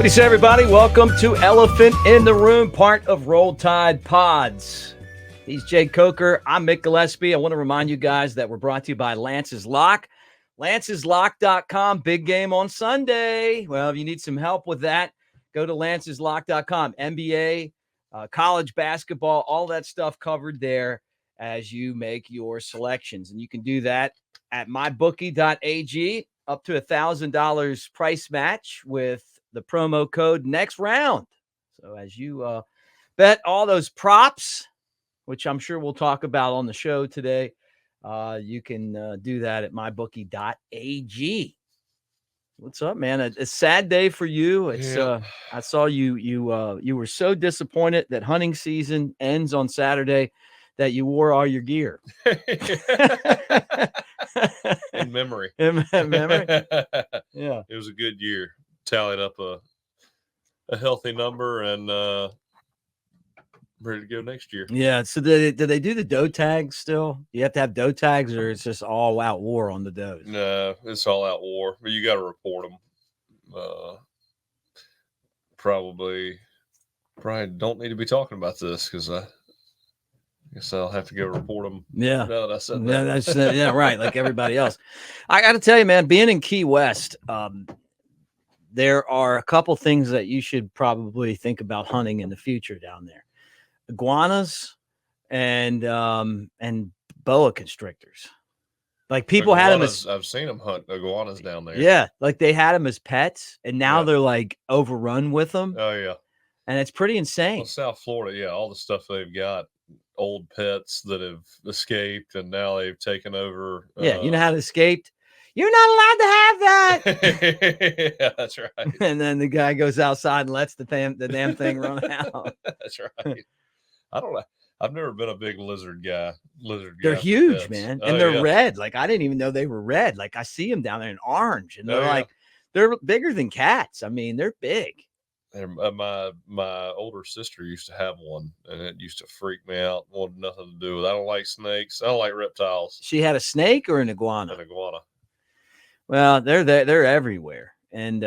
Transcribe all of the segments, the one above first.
What do you say, everybody? Welcome to Elephant in the Room, part of Roll Tide Pods. He's Jay Coker. I'm Mick Gillispie. I want to remind you guys that we're brought to you by Lance's Lock. Lance'sLock.com. Big game on Sunday. Well, if you need some help with that, go to Lance'sLock.com. NBA, college basketball, all that stuff covered there as you make your selections. And you can do that at mybookie.ag, up to $1,000 price match with the promo code next round. So as you bet all those props, which I'm sure we'll talk about on the show today, you can do that at mybookie.ag. What's up, man? A sad day for you. It's I saw you were so disappointed that hunting season ends on Saturday that you wore all your gear. In memory. In memory? Yeah. It was a good year. Tallied up a healthy number and ready to go next year. Yeah. So did they do the doe tags still? You have to have doe tags, or it's just all out war on the does? No, it's all out war. But you got to report them. Probably don't need to be talking about this because I guess I'll have to go report them. Yeah. Now that I said that. That's yeah, right. Like everybody else. I got to tell you, man, being in Key West, there are a couple things that you should probably think about hunting in the future down there. Iguanas and boa constrictors. Like people iguanas, had them as, I've seen them hunt iguanas down there. Yeah, like they had them as pets, and now they're like overrun with them. Oh yeah, and it's pretty insane. Well, South Florida, yeah, all the stuff they've got, old pets that have escaped, and now they've taken over. Yeah, you know how it escaped? You're not allowed to have that. Yeah, that's right. And then the guy goes outside and lets the damn thing run out. That's right. I don't know. I've never been a big lizard guy. They're huge, man. And they're red. Like, I didn't even know they were red. Like, I see them down there in orange, and they're they're bigger than cats. I mean, they're big. My older sister used to have one, and it used to freak me out. Wanted nothing to do with it. I don't like snakes. I don't like reptiles. She had a snake or an iguana? An iguana. Well, they're everywhere, and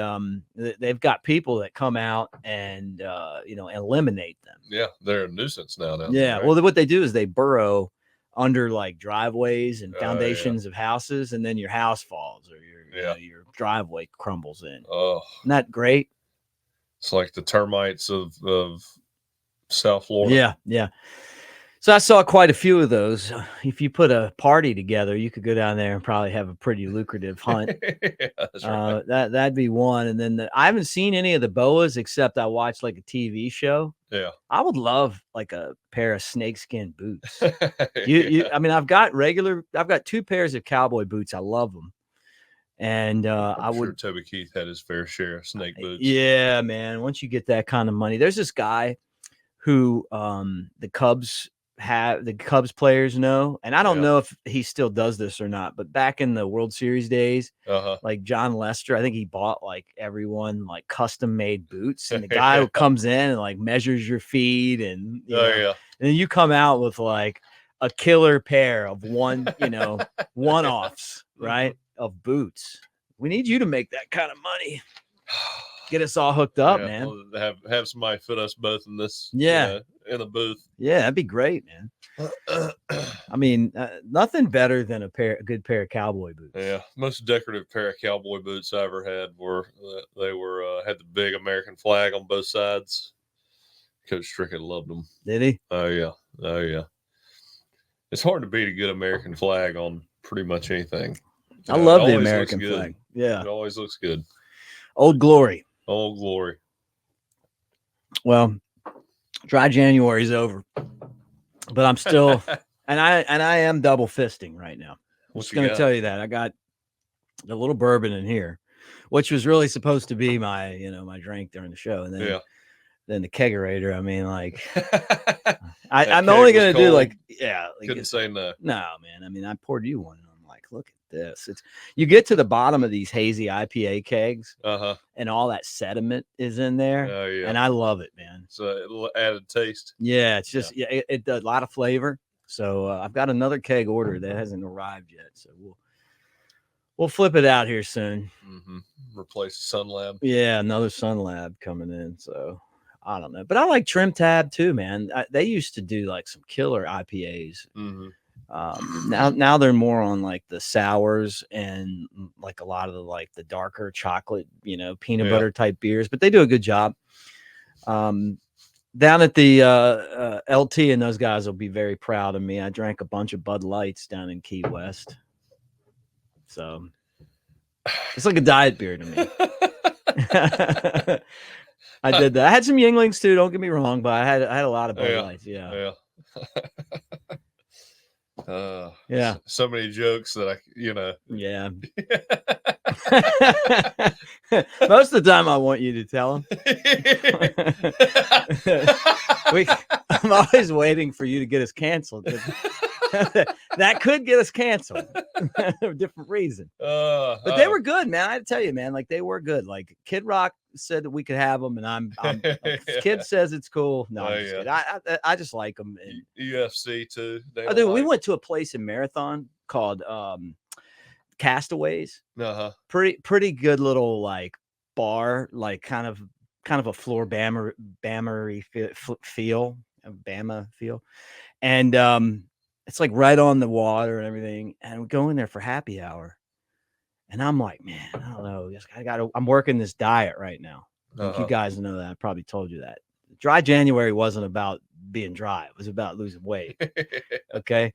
they've got people that come out and eliminate them. Yeah, they're a nuisance now. Yeah, right? Well, what they do is they burrow under like driveways and foundations of houses, and then your house falls or your driveway crumbles in. Oh, isn't that great? It's like the termites of South Florida. Yeah. So I saw quite a few of those. If you put a party together, you could go down there and probably have a pretty lucrative hunt. Yeah, that's right. That'd be one. And then I haven't seen any of the boas except I watched like a TV show. Yeah. I would love like a pair of snakeskin boots. I mean, I've got 2 pairs of cowboy boots. I love them. And I'm sure Toby Keith had his fair share of snake boots. Yeah, man. Once you get that kind of money, there's this guy who the Cubs players know, and I don't know if he still does this or not, but back in the World Series days, like John Lester, I think he bought like everyone like custom made boots, and the guy who comes in and like measures your feet, and and then you come out with like a killer pair of one-offs, right, of boots. We need you to make that kind of money. Get us all hooked up, man. We'll have somebody fit us both in this. In a booth. Yeah, that'd be great, man. I mean, nothing better than a good pair of cowboy boots. Yeah, most decorative pair of cowboy boots I ever had had the big American flag on both sides. Coach Strickett loved them. Did he? Oh yeah. It's hard to beat a good American flag on pretty much anything. I love the American flag. Yeah, it always looks good. Old Glory. Old Glory. Well, dry January is over, but I'm still, and I am double fisting right now. I'm just going to tell you that I got a little bourbon in here, which was really supposed to be my drink during the show, and then the kegerator. I mean, like, I'm only going to do couldn't say no. No, man. I mean, I poured you one. Look at this. You get to the bottom of these hazy IPA kegs, and all that sediment is in there. Oh, yeah. And I love it, man. So a little added taste. Yeah, it's just it does a lot of flavor. So I've got another keg order that hasn't arrived yet. So We'll flip it out here soon. Mm-hmm. Replace the Sun Lab. Yeah, another Sun Lab coming in. So I don't know, but I like Trim Tab too, man. They used to do like some killer IPAs. Mm-hmm. Now they're more on like the sours and like a lot of the darker chocolate, peanut butter type beers, but they do a good job. Down at the LT, and those guys will be very proud of me. I drank a bunch of Bud Lights down in Key West, so it's like a diet beer to me. I did that. I had some Yinglings too. Don't get me wrong, but I had a lot of Bud Lights. Yeah. Yeah. So many jokes that Yeah. Most of the time, I want you to tell them. I'm always waiting for you to get us canceled. That could get us canceled for a different reason. But they were good, man. I had to tell you, man, like they were good. Like Kid Rock said that we could have them, and I'm like, Kid says it's cool. No, I'm just kidding. I just like them. And UFC too. Dude, we went to a place in Marathon called Castaways. Pretty good little like bar, like kind of a floor Bama feel, and it's like right on the water and everything. And we go in there for happy hour, and I'm like, man, I don't know. I'm working this diet right now. You guys know that. I probably told you that. Dry January wasn't about being dry. It was about losing weight. Okay.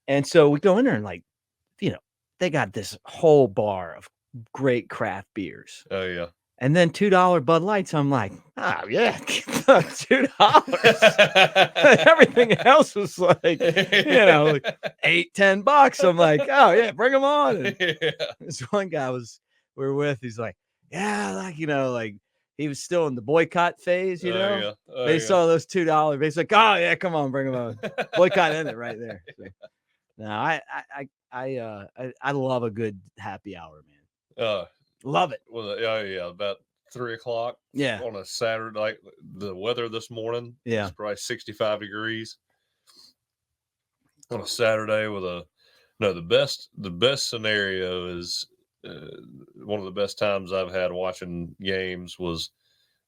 And so we go in there and like, they got this whole bar of great craft beers. Oh yeah. And then $2 Bud Lights. I'm like, yeah, $2. Everything else was like, like $8-10. I'm like, oh yeah, bring them on. And this one guy we were with, he's like, yeah, like, like he was still in the boycott phase, they saw those $2. He's like, oh yeah, come on, bring them on. Boycott ended right there. So, no, I love a good happy hour, man. Love it. Well, yeah, about 3:00. Yeah, on a Saturday, like the weather this morning. Yeah, it's probably 65 degrees on a Saturday with the best scenario is one of the best times I've had watching games was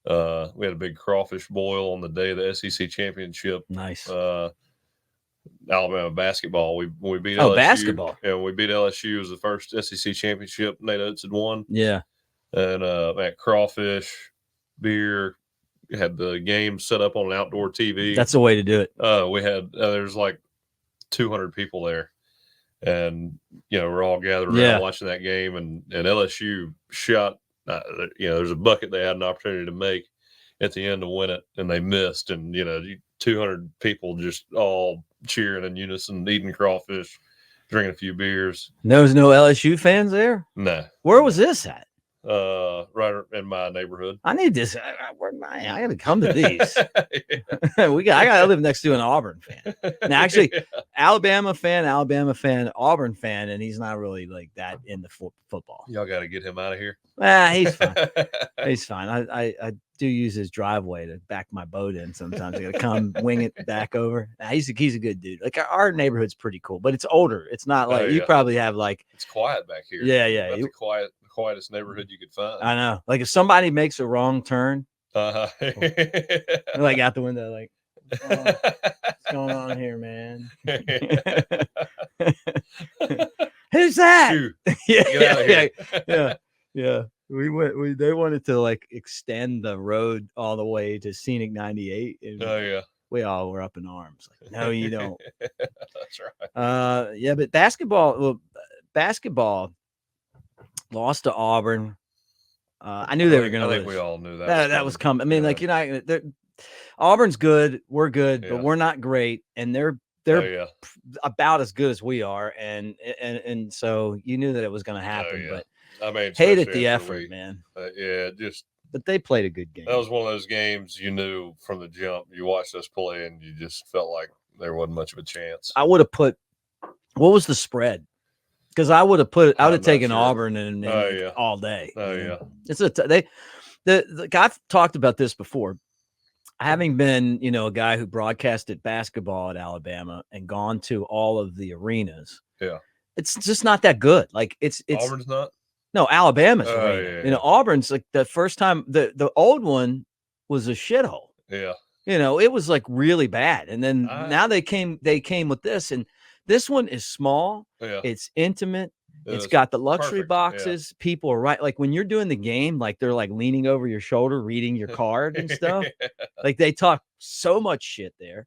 we had a big crawfish boil on the day of the SEC championship. Nice. Alabama basketball. We beat LSU. Basketball. Yeah, we beat LSU. It was the first SEC championship Nate Oates had won. Yeah. And at crawfish, beer, had the game set up on an outdoor TV. That's the way to do it. We had there's like 200 people there, and we're all gathered around watching that game. And LSU shot. There's a bucket they had an opportunity to make at the end to win it, and they missed. And 200 people just all cheering in unison, eating crawfish, drinking a few beers. There was no LSU fans there? No. Where was this at? Right in my neighborhood. I need this. I got to come to these. I got to live next to an Auburn fan. Now, actually, Alabama fan, Auburn fan, and he's not really like that into football. Y'all got to get him out of here. He's fine. He's fine. I do use his driveway to back my boat in sometimes. I got to come wing it back over. He's a good dude. Like our neighborhood's pretty cool, but it's older. It's not like you probably have like it's quiet back here. Yeah. The quietest neighborhood you could find. I know. Like if somebody makes a wrong turn, like out the window, like what's going on here, man? Who's that? Yeah. They wanted to like extend the road all the way to Scenic 98. And we all were up in arms. Like, no, you don't. That's right. But basketball lost to Auburn. I knew they were going to lose. I think we all knew that was coming. I mean, like Auburn's good. We're good, but we're not great, and they're about as good as we are, and so you knew that it was going to happen. But I mean, hated the effort, man. But they played a good game. That was one of those games you knew from the jump. You watched us play, and you just felt like there wasn't much of a chance. I would have put. What was the spread? Because I would have taken Auburn and all day. It's I've talked about this before. Having been, a guy who broadcasted basketball at Alabama and gone to all of the arenas. Yeah. It's just not that good. Like it's Auburn's not. No, Alabama's Oh, arena. yeah, You know, Auburn's like the first time the old one was a shithole. Yeah. You know, it was like really bad. And then now they came with this, and this one is small. Yeah. It's intimate. It's got the luxury perfect. boxes. Yeah. People are right. Like when you're doing the game, like they're like leaning over your shoulder, reading your card and stuff. Like they talk so much shit there.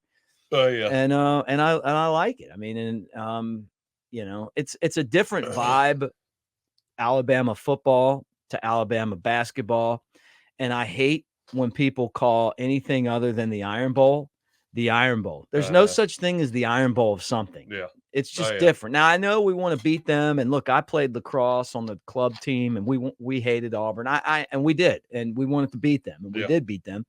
Oh yeah. And I like it. I mean, and you know, it's a different vibe. Alabama football to Alabama basketball. And I hate when people call anything other than the Iron Bowl the Iron Bowl. There's no such thing as the Iron Bowl of something. Yeah. It's just different. Now I know we want to beat them, and look, I played lacrosse on the club team, and we hated Auburn. And we did, and we wanted to beat them, and we did beat them,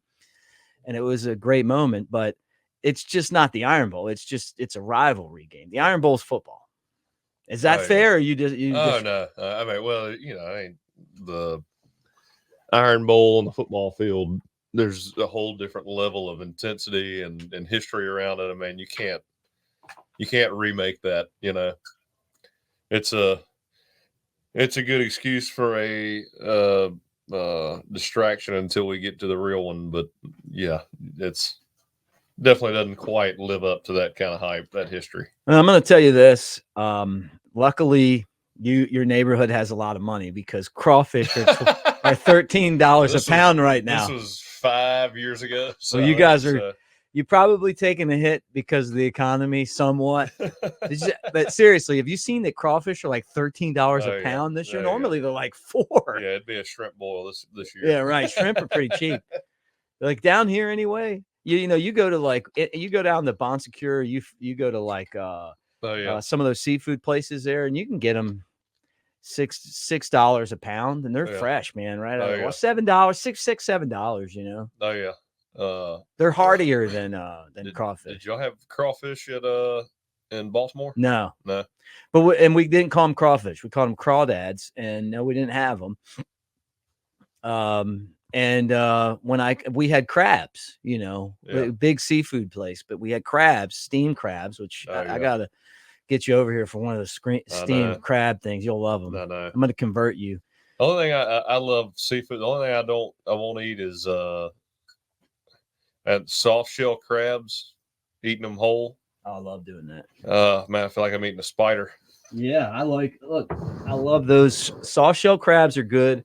and it was a great moment. But it's just not the Iron Bowl. It's a rivalry game. The Iron Bowl is football. Is that fair? Or you just no. I mean, well, you know, I mean, the Iron Bowl on the football field, there's a whole different level of intensity and history around it. I mean, you can't remake that. You know, it's a good excuse for a distraction until we get to the real one. But yeah, it's definitely doesn't quite live up to that kind of hype, that history. I'm going to tell you this. Luckily, your neighborhood has a lot of money because crawfish are $13 a pound right now. This was 5 years ago. So you guys are you probably taking a hit because of the economy somewhat. But seriously, have you seen that crawfish are like $13 a pound this year? Normally they're like $4. Yeah, it'd be a shrimp boil this year. Yeah, right. Shrimp are pretty cheap. Like down here anyway. You know, you go down to Bon Secure, you go to like some of those seafood places there, and you can get them $6 a pound, and they're fresh, man. Right? $7, $7. You know. Oh yeah. They're hardier than crawfish. Did y'all have crawfish at in Baltimore? No. But we didn't call them crawfish. We called them crawdads, and no, we didn't have them. We had crabs, you know, big seafood place, but we had crabs, steamed crabs, which I gotta get you over here for one of the steamed crab things. You'll love them. I'm gonna convert you. The only thing I love seafood. The only thing I won't eat is at soft shell crabs, eating them whole. I love doing that. Man, I feel like I'm eating a spider. Yeah, I love those. Soft shell crabs are good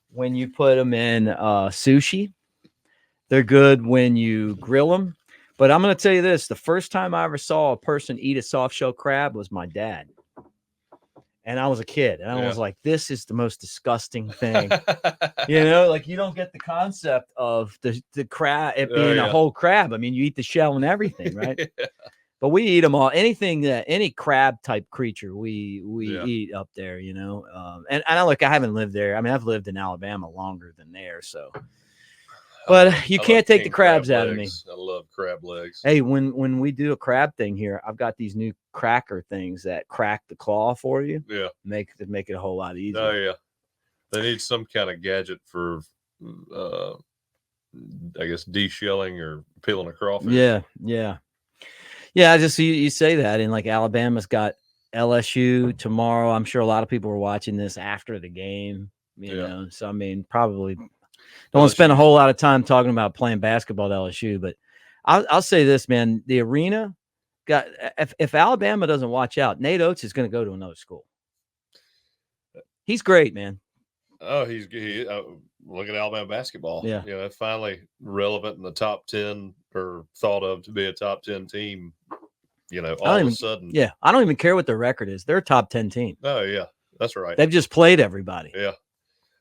when you put them in sushi. They're good when you grill them. But I'm going to tell you this. The first time I ever saw a person eat a soft shell crab was my dad. And I was a kid. And I was like, this is the most disgusting thing. You know, like you don't get the concept of the crab, it being a whole crab. I mean, you eat the shell and everything, right? But we eat them all. Any crab type creature we eat up there, you know. And I look, I haven't lived there. I mean, I've lived in Alabama longer than there, so. But you can't take the crabs out of me. I love crab legs. Hey, when we do a crab thing here, I've got these new cracker things that crack the claw for you. Yeah, make it a whole lot easier. Oh yeah, they need some kind of gadget for, I guess, de-shelling or peeling a crawfish. Yeah. I just you say that, and like Alabama's got LSU tomorrow. I'm sure a lot of people are watching this after the game. You know, so I mean, probably don't want to spend a whole lot of time talking about playing basketball at LSU, but I'll say this, man: the arena got if Alabama doesn't watch out, Nate Oates is going to go to another school. He's great, man. Oh, look at Alabama basketball. Yeah, you know, finally relevant in the top 10 or thought of to be a top 10 team. You know, all of a sudden. Yeah, I don't even care what their record is. They're a top 10 team. Oh yeah, that's right. They've just played everybody. Yeah,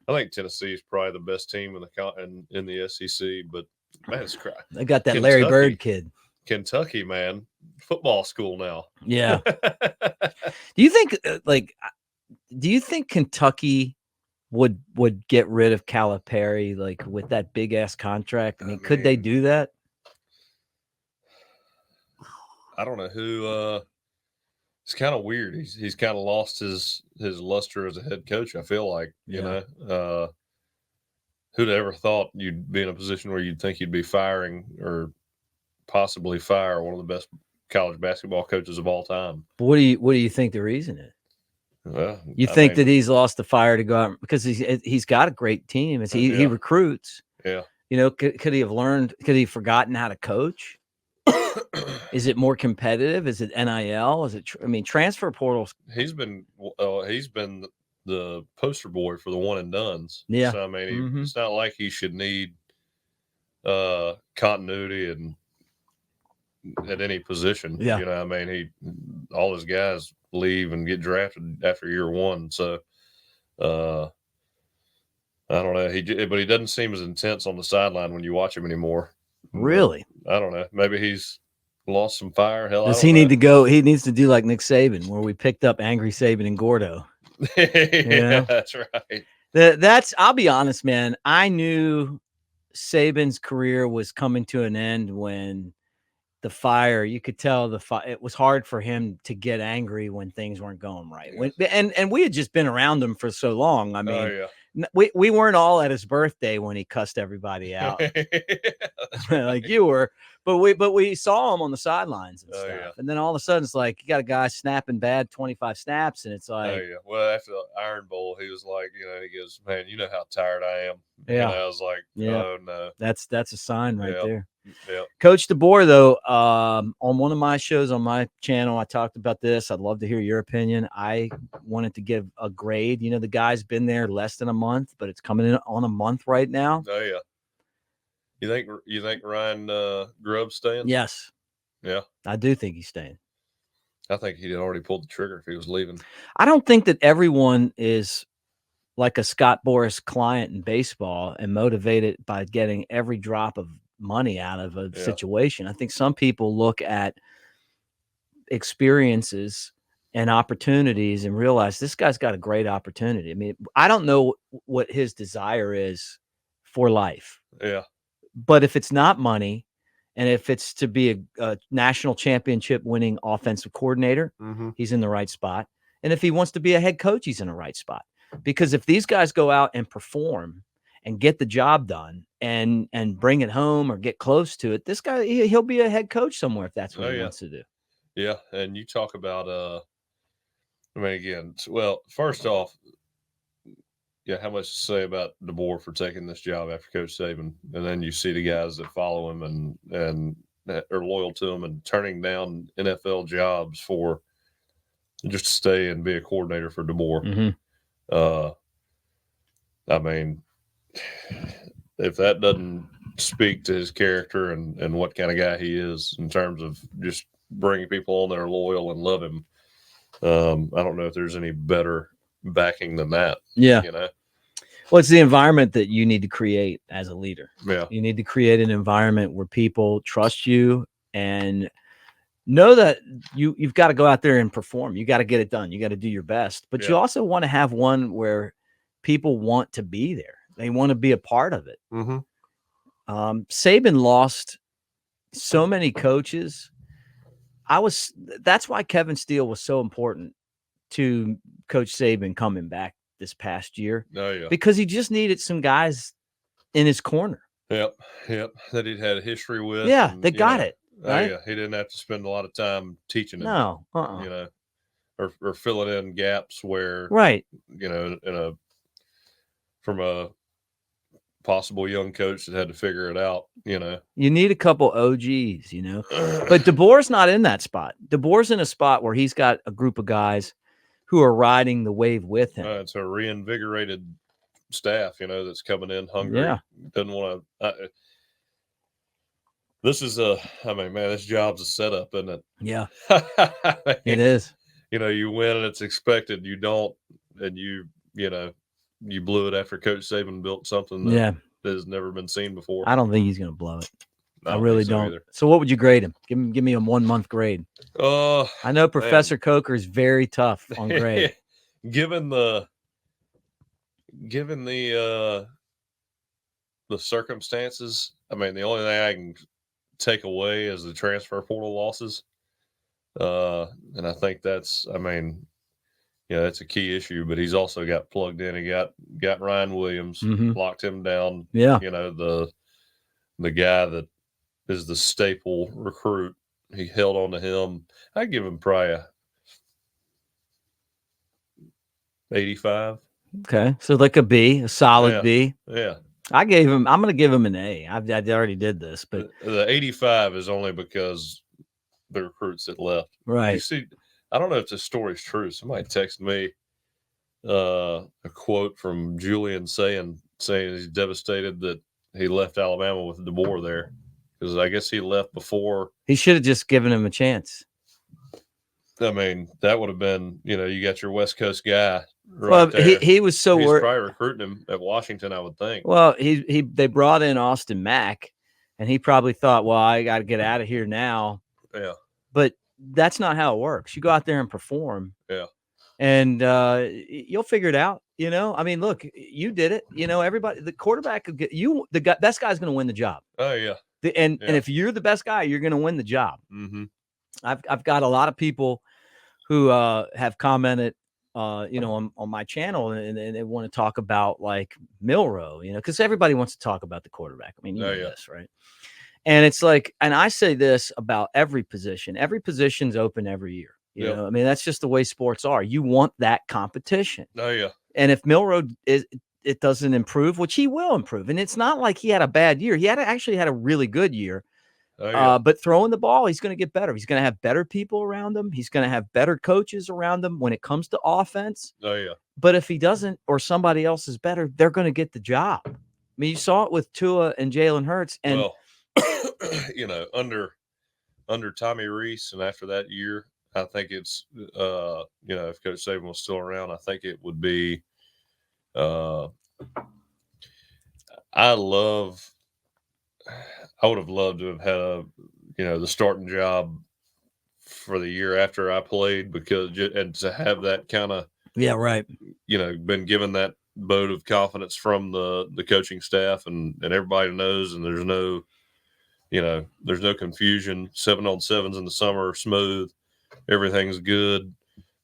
I think Tennessee is probably the best team in the SEC. But man, it's crazy. They got that Larry Bird kid. Kentucky, man, football school now. Yeah. Do you think Kentucky would get rid of Calipari like with that big ass contract? I mean, could they do that? I don't know who. It's kind of weird. He's kind of lost his luster as a head coach. I feel like you know. Who'd ever thought you'd be in a position where you'd think you'd be firing or possibly fire one of the best college basketball coaches of all time. What do you think the reason is? Well, You think that he's lost the fire to go out because he's got a great team. He recruits. Yeah. You know, could he have learned? Could he have forgotten how to coach? Is it more competitive? Is it NIL? Is it? Transfer portals. He's been the poster boy for the one and dones. Yeah. So it's not like he should need continuity and at any position. Yeah. All his guys leave and get drafted after year one. So I don't know. But he doesn't seem as intense on the sideline when you watch him anymore. Really? I don't know. Maybe he's lost some fire. Hell, does he need to go? He needs to do like Nick Saban, where we picked up Angry Saban and Gordo. Yeah, that's right. I'll be honest, man. I knew Saban's career was coming to an end when the fire, you could tell it was hard for him to get angry when things weren't going right. Yes. And we had just been around him for so long. We weren't all at his birthday when he cussed everybody out like you were, but we saw him on the sidelines and stuff. Yeah. And then all of a sudden it's like, you got a guy snapping bad 25 snaps. And it's like, well, after the Iron Bowl, he was like, he goes, man, you know how tired I am. Yeah. And I was like, oh no, that's a sign right there. Yeah. Coach DeBoer, though, on one of my shows on my channel, I talked about this. I'd love to hear your opinion. I wanted to give a grade. The guy's been there less than a month, but it's coming in on a month right now. Oh yeah. You think Ryan Grubb's staying? Yes. Yeah. I do think he's staying. I think he'd already pulled the trigger if he was leaving. I don't think that everyone is like a Scott Boras client in baseball and motivated by getting every drop of money out of a situation. I think some people look at experiences and opportunities and realize this guy's got a great opportunity. I don't know what his desire is for life. Yeah. But if it's not money, and if it's to be a national championship winning offensive coordinator, he's in the right spot. And if he wants to be a head coach, he's in the right spot. Because if these guys go out and perform and get the job done and bring it home or get close to it, this guy, he'll be a head coach somewhere if that's what he wants to do. Yeah. And you talk about, again, well, first off, how much to say about DeBoer for taking this job after Coach Saban, and then you see the guys that follow him and that are loyal to him and turning down NFL jobs for just to stay and be a coordinator for DeBoer. If that doesn't speak to his character and what kind of guy he is in terms of just bringing people on that are loyal and love him, I don't know if there's any better backing than that. Yeah. Well, it's the environment that you need to create as a leader. Yeah. You need to create an environment where people trust you and know that you've got to go out there and perform. You got to get it done. You got to do your best. But you also want to have one where people want to be there. They want to be a part of it. Saban lost so many coaches. That's why Kevin Steele was so important to Coach Saban coming back this past year. Because he just needed some guys in his corner. Yep. That he'd had a history with. Yeah, they got it. Right? He didn't have to spend a lot of time teaching him. No. Or filling in gaps where from a possible young coach that had to figure it out. You need a couple OGs. But DeBoer's not in that spot. DeBoer's in a spot where he's got a group of guys who are riding the wave with him. It's a reinvigorated staff, that's coming in hungry. Yeah. Doesn't want to. This is this job's a setup, isn't it? Yeah. It is. You win and it's expected. You don't, and you blew it after Coach Saban built something that has never been seen before. I don't think he's going to blow it. I really don't. Either. So what would you grade him? Give me a 1 month grade. I know Professor Coker is very tough on grade. Given the circumstances, the only thing I can take away is the transfer portal losses. And I think that's that's a key issue, but he's also got plugged in. He got Ryan Williams, locked him down. Yeah. The guy that is the staple recruit he held on to him. I'd give him probably a 85. Okay, so like a B, a solid B. Yeah. I'm going to give him an A. I already did this, but the 85 is only because the recruits that left. Right. You see, I don't know if this story's true. Somebody texted me a quote from Julian saying he's devastated that he left Alabama with DeBoer there, because I guess he left before. He should have just given him a chance. I mean, that would have been, you got your West Coast guy right there. He was so worried. Probably recruiting him at Washington, I would think. Well, they brought in Austin Mack, and he probably thought, well, I got to get out of here now. Yeah. But that's not how it works. You go out there and perform. Yeah. And you'll figure it out. I mean, look, you did it. Everybody, the quarterback could get you. Best guy's going to win the job. Oh yeah. And if you're the best guy, you're going to win the job. Mm-hmm. I've got a lot of people who have commented, on my channel, and they want to talk about like Milroe, because everybody wants to talk about the quarterback. I mean, you know this, right? And it's like, and I say this about every position. Every position's open every year. You know, I mean, that's just the way sports are. You want that competition. Oh yeah. And if Milroe it doesn't improve, which he will improve, and it's not like he had a bad year. He actually had a really good year. Oh, yeah. But throwing the ball, he's going to get better. He's going to have better people around him. He's going to have better coaches around him when it comes to offense. Oh yeah. But if he doesn't, or somebody else is better, they're going to get the job. I mean, you saw it with Tua and Jalen Hurts, and under Tommy Rees, and after that year, I think it's if Coach Saban was still around, I think it would be. I would have loved to have had the starting job for the year after I played, and to have that kind of been given that vote of confidence from the coaching staff, and everybody knows, and there's no confusion. 7-on-7s in the summer are smooth. Everything's good.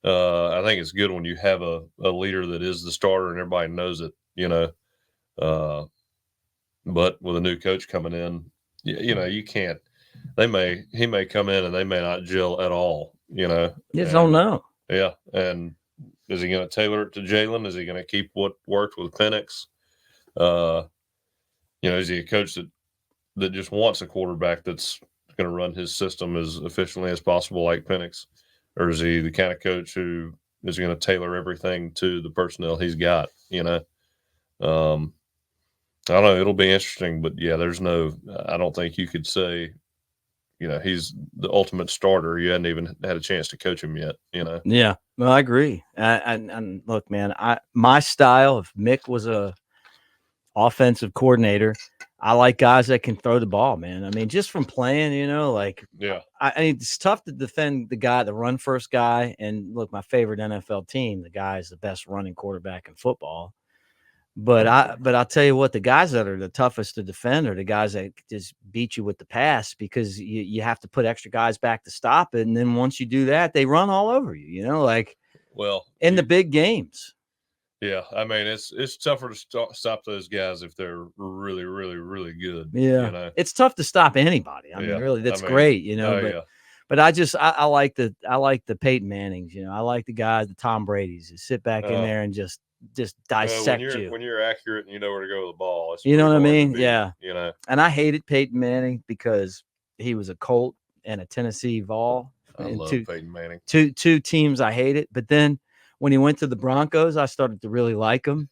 I think it's good when you have a leader that is the starter and everybody knows it, but with a new coach coming in, you can't, he may come in and they may not gel at all, You just don't know. Yeah. And is he going to tailor it to Jalen? Is he going to keep what worked with Penix? Is he a coach that just wants a quarterback that's going to run his system as efficiently as possible, like Penix? Or is he the kind of coach who is going to tailor everything to the personnel he's got? I don't know. It'll be interesting, but yeah, I don't think you could say, he's the ultimate starter. You hadn't even had a chance to coach him yet, Yeah, well, I agree. And look, man, my style, if Mick was a offensive coordinator, I like guys that can throw the ball, man. I mean, just from playing, I mean, it's tough to defend the run first guy. And look, my favorite NFL team, the guy is the best running quarterback in football. But I'll tell you what, the guys that are the toughest to defend are the guys that just beat you with the pass, because you have to put extra guys back to stop it. And then once you do that, they run all over you, in the big games. Yeah, I mean, it's tougher to stop those guys if they're really, really, really good. Yeah, it's tough to stop anybody. I mean, really, that's great, But I like the Peyton Mannings. I like the guys, the Tom Brady's, who sit back in there and just dissect you. When you're accurate and you know where to go with the ball. You know what I mean? Yeah. And I hated Peyton Manning because he was a Colt and a Tennessee Vol. I love Peyton Manning. Two teams I hated, but then when he went to the Broncos, I started to really like him.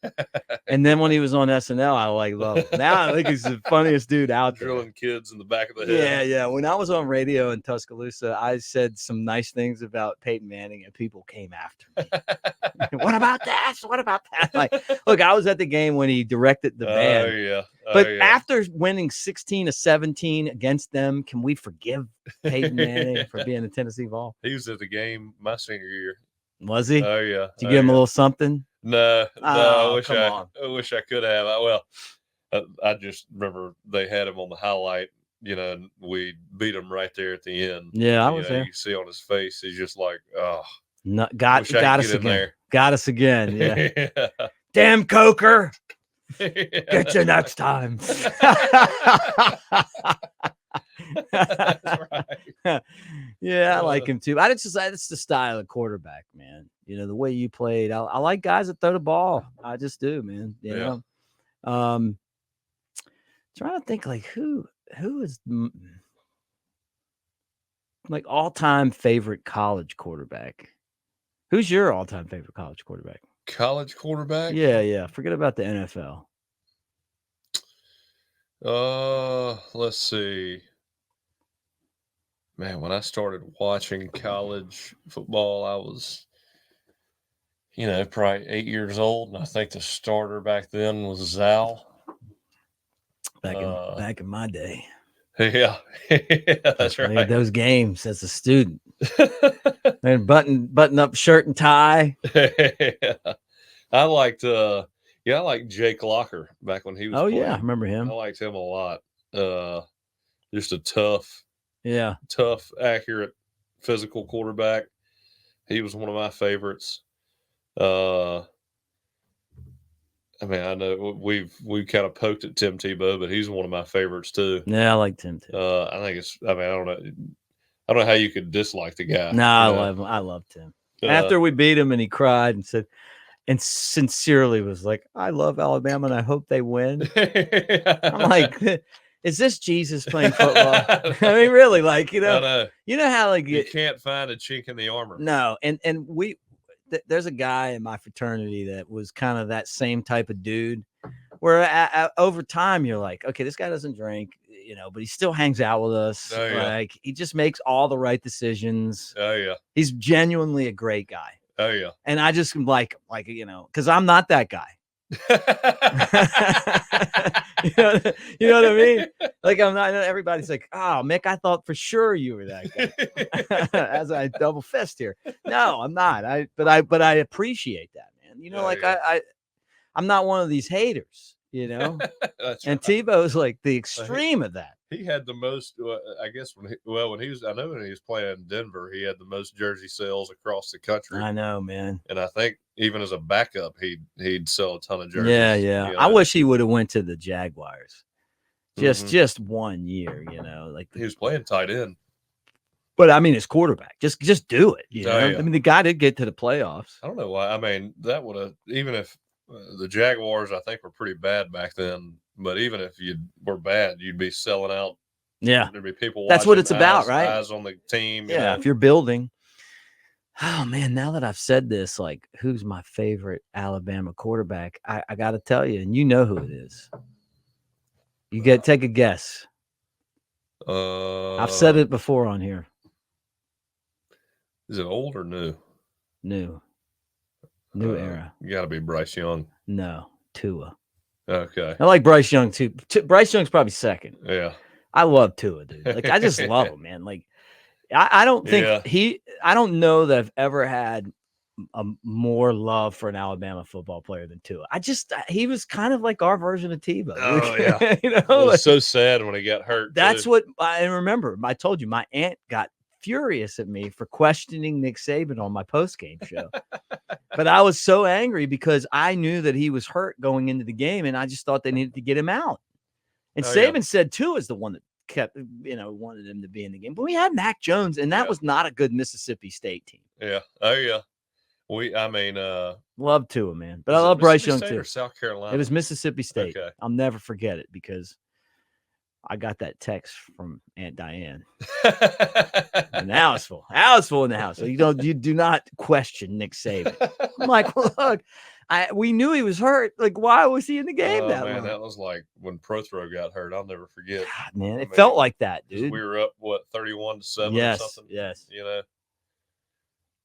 And then when he was on SNL, I love him. Now I think he's the funniest dude out there. Drilling kids in the back of the head. Yeah. When I was on radio in Tuscaloosa, I said some nice things about Peyton Manning, and people came after me. What about that? What about that? Look, I was at the game when he directed the band. Oh, yeah. But after winning 16-17 against them, can we forgive Peyton Manning for being a Tennessee Vol? He was at the game my senior year. Was he? Oh yeah. Did you give him a little something? No. I wish I could have. I just remember they had him on the highlight, and we beat him right there at the end. Yeah, I was there. You can see on his face, he's just like, oh, no, got us again. There. Got us again. Yeah. Yeah. Damn Coker. Get you next time. That's right. Yeah, I like him too. It's the style of quarterback, man. You know, the way you played. I like guys that throw the ball. I just do, man. You know. Trying to think like who is like all-time favorite college quarterback. Who's your all-time favorite college quarterback? College quarterback? Yeah. Forget about the NFL. Let's see. Man, when I started watching college football, I was, probably 8 years old, and I think the starter back then was Zal. Back in my day. Yeah, that's right. Those games as a student, and button up shirt and tie. Yeah. I liked Jake Locker back when he was. Oh playing. yeah, I remember him. I liked him a lot. Just a tough, accurate, physical quarterback. He was one of my favorites. I mean, I know we've kind of poked at Tim Tebow, but he's one of my favorites too. Yeah, I like Tim too. I think I don't know how you could dislike the guy. No, I love him. I loved him. After we beat him and he cried and said, and sincerely was like, I love Alabama and I hope they win. I'm like, is this Jesus playing football? I mean, really, like, you know how like you can't find a chink in the armor. No, and there's a guy in my fraternity that was kind of that same type of dude where over time you're like, okay, this guy doesn't drink, but he still hangs out with us. Oh, yeah. Like he just makes all the right decisions. Oh yeah. He's genuinely a great guy. Oh yeah. And I just like, because I'm not that guy. you know what I mean? Like I'm not. Everybody's like, "Oh, Mick, I thought for sure you were that guy." As I double fist here. No, I'm not. But I appreciate that, man. I'm not one of these haters. That's and right. Tebow's like the extreme of that. He had the most. I guess when he was playing in Denver, he had the most jersey sales across the country. I know, man. And I think even as a backup, he'd sell a ton of jerseys. Yeah. I wish he would have went to the Jaguars. Just 1 year, like he was playing tight end. But I mean, it's quarterback. Just do it. Yeah. I mean, the guy did get to the playoffs. I don't know why. I mean, that would have, even if the Jaguars, I think, were pretty bad back then. But even if you were bad, you'd be selling out. Yeah, there'd be people. That's what it's about, right? Eyes on the team. Yeah, if you're building. Oh man, now that I've said this, like, who's my favorite Alabama quarterback? I got to tell you, and you know who it is. You take a guess. I've said it before on here. Is it old or new? New era. You got to be Bryce Young. No, Tua. Okay. I like Bryce Young too. Bryce Young's probably second. Yeah. I love Tua, dude. Like I just love him, man. Like I don't think I don't know that I've ever had a more love for an Alabama football player than Tua. He was kind of like our version of Tebow. Oh yeah. It was so sad when he got hurt. That's what I remember. I told you my aunt got furious at me for questioning Nick Saban on my post-game show. But I was so angry because I knew that he was hurt going into the game, and I just thought they needed to get him out. And Saban said Tua is the one that kept, wanted him to be in the game. But we had Mac Jones, and that was not a good Mississippi State team. Yeah. Oh yeah. Love Tua, man. But I love Bryce Young too. Or South Carolina. It was Mississippi State. Okay. I'll never forget it because I got that text from Aunt Diane. And the house full in the house. So you do not question Nick Saban. I'm like, well, look, we knew he was hurt. Like, why was he in the game that long? That was like when Prothro got hurt. I'll never forget. God, man, it felt like that, dude. We were up 31-7 or something. Yes.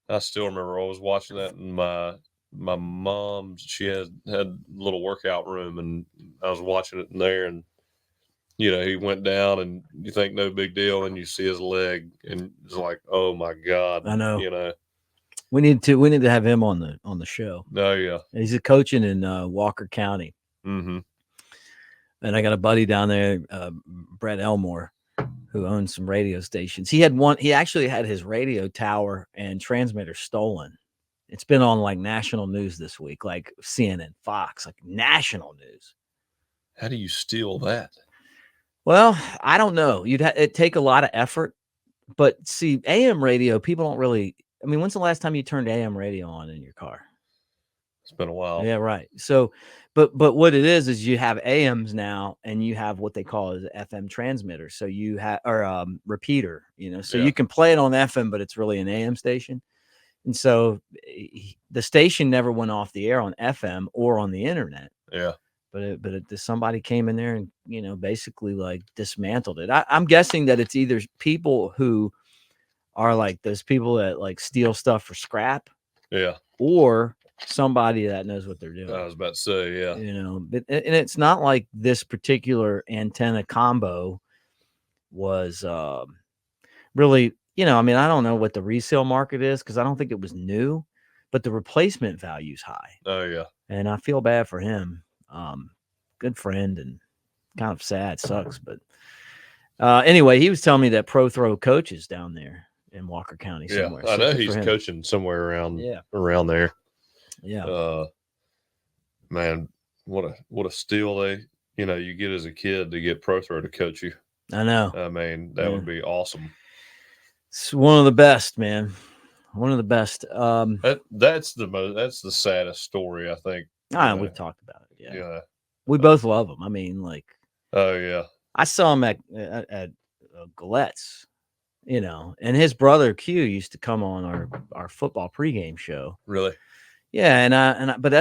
I still remember I was watching that, and my mom, she had a little workout room, and I was watching it in there, and he went down, and you think no big deal, and you see his leg, and it's like, oh my God. I know. We need to have him on the show. Oh yeah. He's a coaching in Walker County. Mm-hmm. And I got a buddy down there, Brett Elmore, who owns some radio stations. He actually had his radio tower and transmitter stolen. It's been on like national news this week, like CNN, Fox, like national news. How do you steal that? Well, I don't know. It'd take a lot of effort, but see, AM radio, people don't really. I mean, when's the last time you turned AM radio on in your car? It's been a while. Yeah, right. So, but what it is you have AMs now, and you have what they call as FM transmitter. So you have repeater, so you can play it on FM, but it's really an AM station. And so the station never went off the air on FM or on the internet. Yeah. But somebody came in there and, basically like dismantled it. I'm guessing that it's either people who are like those people that like steal stuff for scrap. Yeah. Or somebody that knows what they're doing. I was about to say, yeah. But and it's not like this particular antenna combo was really, I mean, I don't know what the resale market is because I don't think it was new, but the replacement value is high. Oh, yeah. And I feel bad for him. Good friend and kind of sad, sucks. But anyway, he was telling me that pro throw coaches down there in Walker County somewhere. Yeah, I know he's coaching somewhere around there. Yeah. Man, what a steal you get as a kid to get pro throw to coach you. I know. I mean, that would be awesome. It's one of the best, man. One of the best. That's the saddest story, I think. We've talked about it. Yeah. We both love him. I mean, like. Oh yeah. I saw him at Galette's, and his brother Q used to come on our football pregame show. Really? Yeah, but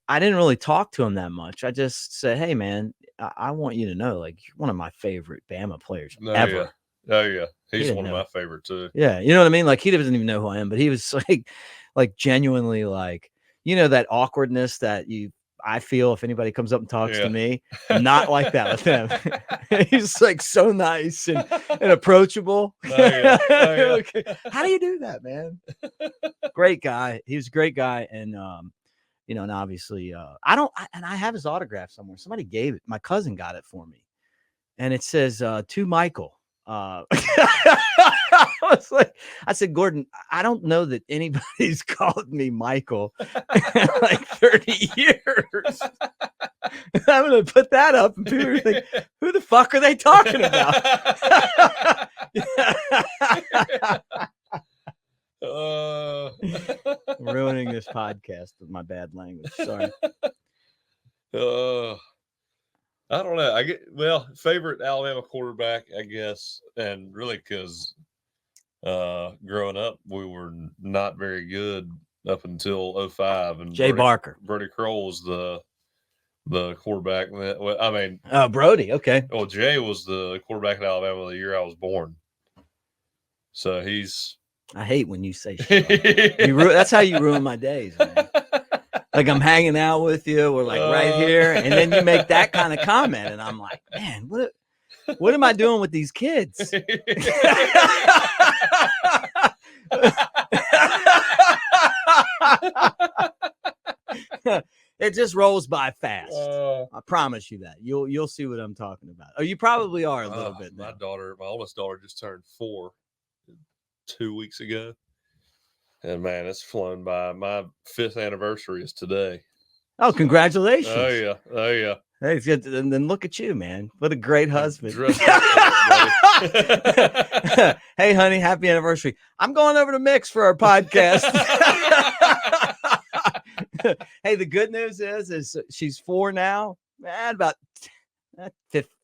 I didn't really talk to him that much. I just said, "Hey, man, I want you to know, like, you're one of my favorite Bama players ever." Yeah. Oh yeah, he's one of my favorite too. Yeah, you know what I mean. Like he doesn't even know who I am, but he was like genuinely like that awkwardness that I feel if anybody comes up and talks to me. Not like that with him. He's like so nice and approachable. Oh, yeah. Okay. How do you do that, man? Great guy. He was a great guy. And, and obviously I have his autograph somewhere. Somebody gave it. My cousin got it for me. And it says, to Michael. I said, Gordon, I don't know that anybody's called me Michael in like 30 years. I'm going to put that up and people are like, who the fuck are they talking about? Ruining this podcast with my bad language. Sorry. I don't know. Favorite Alabama quarterback, I guess, and really because growing up, we were not very good up until 2005. And Jay Barker. Brody Kroll was the quarterback. Brody, okay. Well, Jay was the quarterback at Alabama the year I was born. So I hate when you say shit. That's how you ruin my days, man. Like I'm hanging out with you, we're like right here, and then you make that kind of comment, and I'm like, man, what am I doing with these kids? It just rolls by fast. I promise you that. You'll see what I'm talking about. Oh, you probably are a little bit. My oldest daughter, just turned 4 2 weeks ago. And man, it's flown by. My 5th anniversary is today. Oh, congratulations. Oh yeah. Hey, and then look at you, man. What a great husband. Hey, honey, happy anniversary. I'm going over to Mix for our podcast. Hey, the good news is she's 4 now. Man, about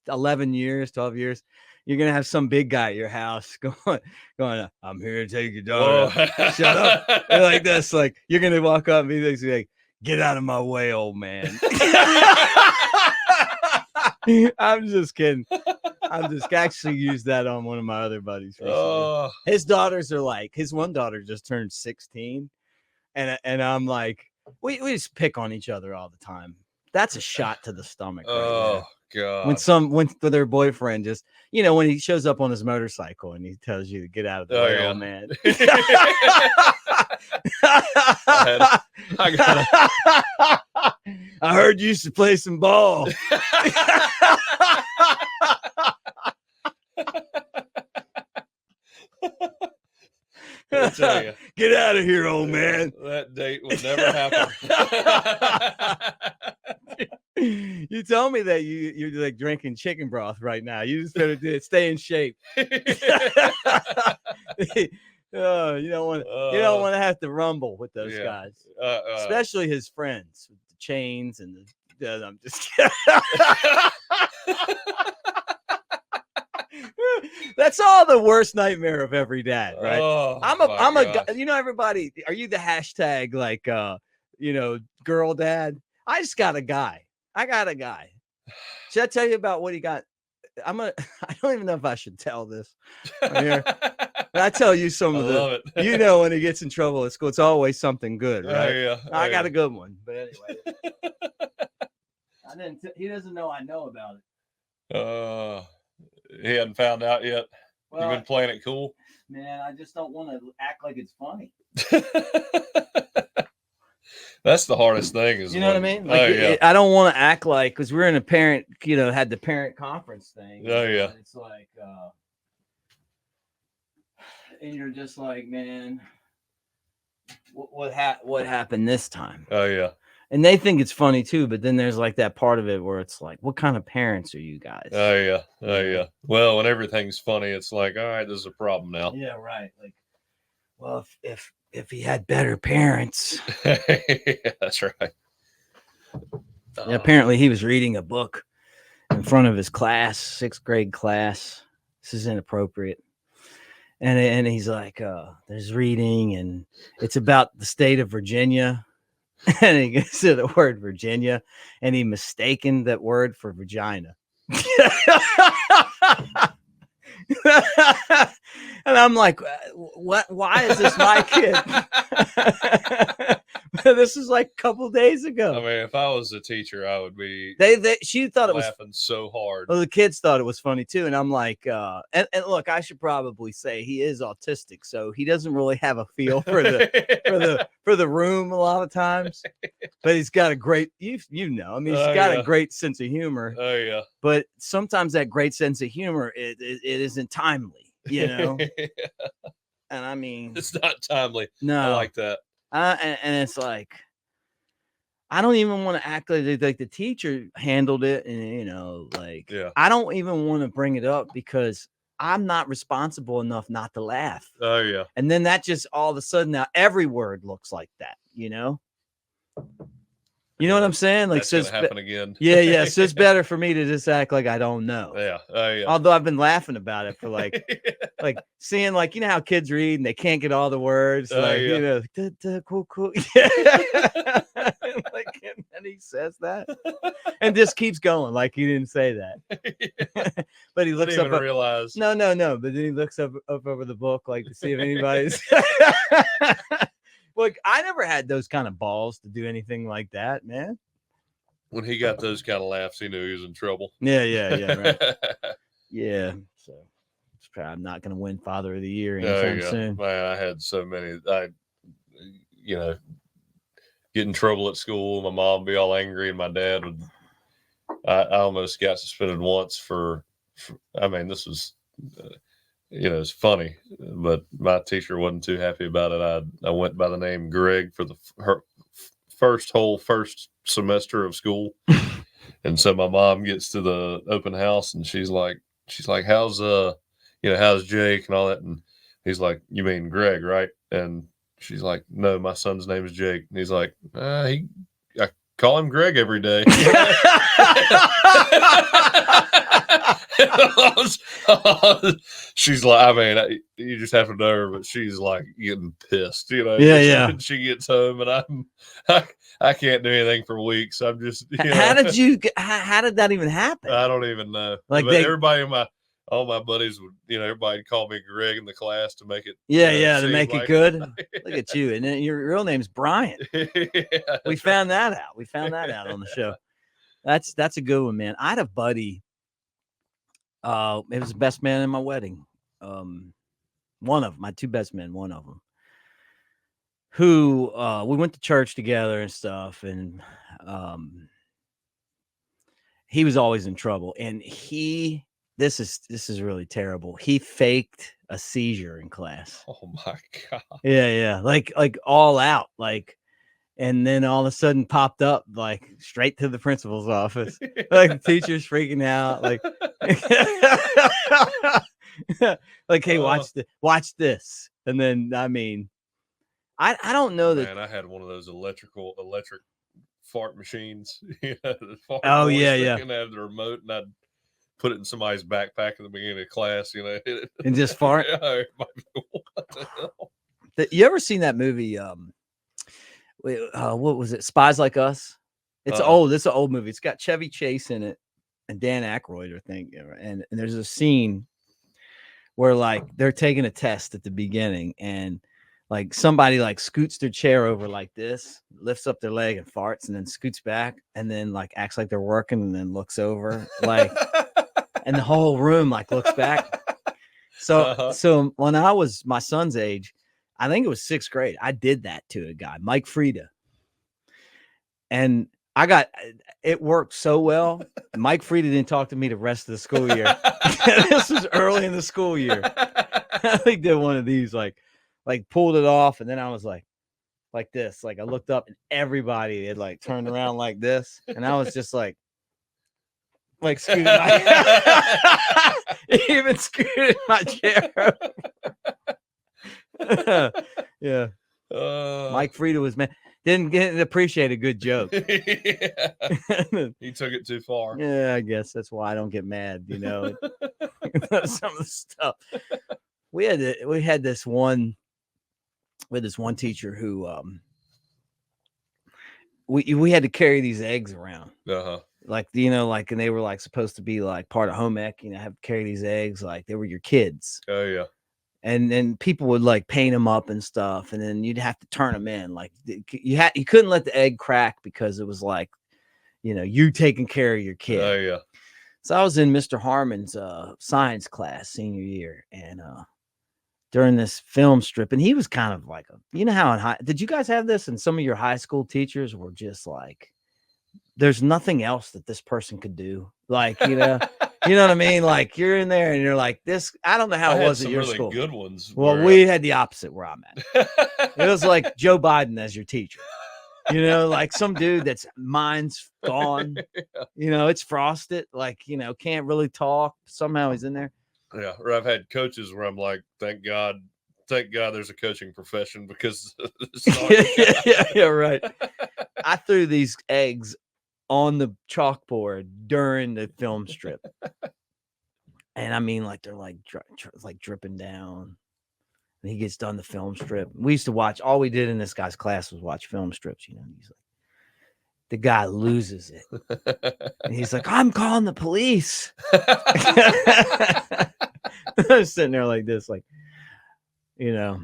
11 years, 12 years. You're going to have some big guy at your house going, I'm here to take your daughter. Shut up. You're like this. Like, you're going to walk up and be like, get out of my way, old man. I'm just kidding. I'm just actually used that on one of my other buddies recently. His daughters are like, his one daughter just turned 16. And I'm like, we just pick on each other all the time. That's a shot to the stomach. Right God. When their boyfriend just, when he shows up on his motorcycle and he tells you to get out of the way, old man. I heard you used to play some ball. Get out of here, old man. That date will never happen. You told me that you're like drinking chicken broth right now. You just better stay in shape. You don't want to have to rumble with those guys, especially his friends with the chains and the. I'm just kidding. That's all the worst nightmare of every dad, right? I'm a guy. Everybody. Are you the hashtag like girl dad? I just got a guy. I got a guy. Should I tell you about what he got? I don't even know if I should tell this on here. But I tell you some of the. When he gets in trouble at school, it's always something good, right? I got a good one, but anyway, he doesn't know I know about it. He hadn't found out yet. Well, you've been playing it cool, man. I just don't want to act like it's funny. That's the hardest thing, is what I mean? Like, I don't want to act like, because we're in a parent, had the parent conference thing. It's like, and you're just like, man, what happened this time? Oh yeah. And they think it's funny too, but then there's like that part of it where it's like, what kind of parents are you guys? Oh yeah. Well, when everything's funny, it's like, all right, there's a problem now. Yeah, right. Like, well, if he had better parents. Yeah, that's right. Yeah, apparently he was reading a book in front of his class, 6th grade class. This is inappropriate. And he's like, there's reading, and it's about the state of Virginia. And he gets to the word Virginia, and he mistaken that word for vagina. And I'm like, what? Why is this my kid? This is like a couple days ago. I mean, if I was a teacher, I would be. She thought it was laughing so hard. Well, the kids thought it was funny too, and I'm like, and look, I should probably say he is autistic, so he doesn't really have a feel for the for the room a lot of times. But he's got a great, I mean, he's got a great sense of humor. Oh yeah. But sometimes that great sense of humor it isn't timely, Yeah. And I mean, it's not timely. No, I like that. And it's like, I don't even want to act like the teacher handled it, and I don't even want to bring it up because I'm not responsible enough not to laugh. Oh yeah. And then that just all of a sudden now every word looks like that, You know what I'm saying? Like, so it's happen again. Yeah. So it's better for me to just act like I don't know. Yeah. Oh yeah. Although I've been laughing about it for like, like seeing like, how kids read and they can't get all the words. Cool. Yeah. And he says that and just keeps going like he didn't say that. But he looks up. Realize. No. But then he looks up over the book like to see if anybody's. Look, I never had those kind of balls to do anything like that, man. When he got those kind of laughs, he knew he was in trouble. Yeah, right. Yeah, so I'm not going to win Father of the Year anytime soon. Man, I had so many. Get in trouble at school. My mom would be all angry, and my dad would. I almost got suspended once for I mean, this was. It's funny, but my teacher wasn't too happy about it. I went by the name Greg for her first semester of school. And so my mom gets to the open house and she's like, how's Jake and all that? And he's like, you mean Greg, right? And she's like, no, my son's name is Jake. And he's like, I call him Greg every day. She's like, I mean, you just have to know her, but she's like getting pissed, Yeah. She gets home and I can't do anything for weeks. I'm just. How did that even happen? I don't even know. Like everybody all my buddies would, everybody call me Greg in the class to make it. To make it good. Look at you, and then your real name's Brian. Yeah, we found that out. We found that out on the show. That's a good one, man. I had a buddy. It was the best man in my wedding. One of my two best men, one of them, who we went to church together and stuff, and he was always in trouble. And this is really terrible. He faked a seizure in class. Oh my God. Yeah, like all out, like. And then all of a sudden popped up like straight to the principal's office. Like the teacher's freaking out. Like, like, hey, watch this. And then, I mean, I don't know that. Man, I had one of those electric fart machines. The fart Oh, noise yeah, thing, yeah. and I had the remote, and I'd put it in somebody's backpack at the beginning of class, And just fart. Yeah, what the hell? You ever seen that movie? What was it? Spies Like Us. It's old. It's an old movie. It's got Chevy Chase in it and Dan Aykroyd, I think. And there's a scene where like they're taking a test at the beginning, and like somebody like scoots their chair over like this, lifts up their leg and farts, and then scoots back, and then like acts like they're working, and then looks over like, and the whole room like looks back. So when I was my son's age, I think it was 6th grade, I did that to a guy, Mike Frieda. And it worked so well. Mike Frieda didn't talk to me the rest of the school year. This was early in the school year. I think did one of these, like pulled it off. And then I was like this, like I looked up and everybody had like turned around like this. And I was just like scooting even scooted my chair. Yeah. Mike Frieda was didn't appreciate a good joke. He took it too far. Yeah, I guess that's why I don't get mad, Some of the stuff. We had this one teacher who we had to carry these eggs around. Like, and they were like supposed to be like part of home ec, have to carry these eggs like they were your kids. Oh yeah. And then people would like paint them up and stuff, and then you'd have to turn them in. Like you couldn't let the egg crack because it was like, you taking care of your kid. Oh yeah. So I was in Mr. Harmon's science class senior year, and during this film strip, and he was kind of like how did you guys have this? And some of your high school teachers were just like, there's nothing else that this person could do. Like, you know what I mean? Like you're in there and you're like this. I don't know how it was at your school. Good ones. Well, we had the opposite where I'm at. It was like Joe Biden as your teacher. Like some dude that's mind's gone. It's frosted. Like, can't really talk. Somehow he's in there. Yeah. Or I've had coaches where I'm like, thank God there's a coaching profession because yeah, right. I threw these eggs on the chalkboard during the film strip. And I mean, like, they're like dripping down. And he gets done the film strip. We used to watch, all we did in this guy's class was watch film strips, He's like, the guy loses it. And he's like, I'm calling the police. I'm sitting there like this, like, You know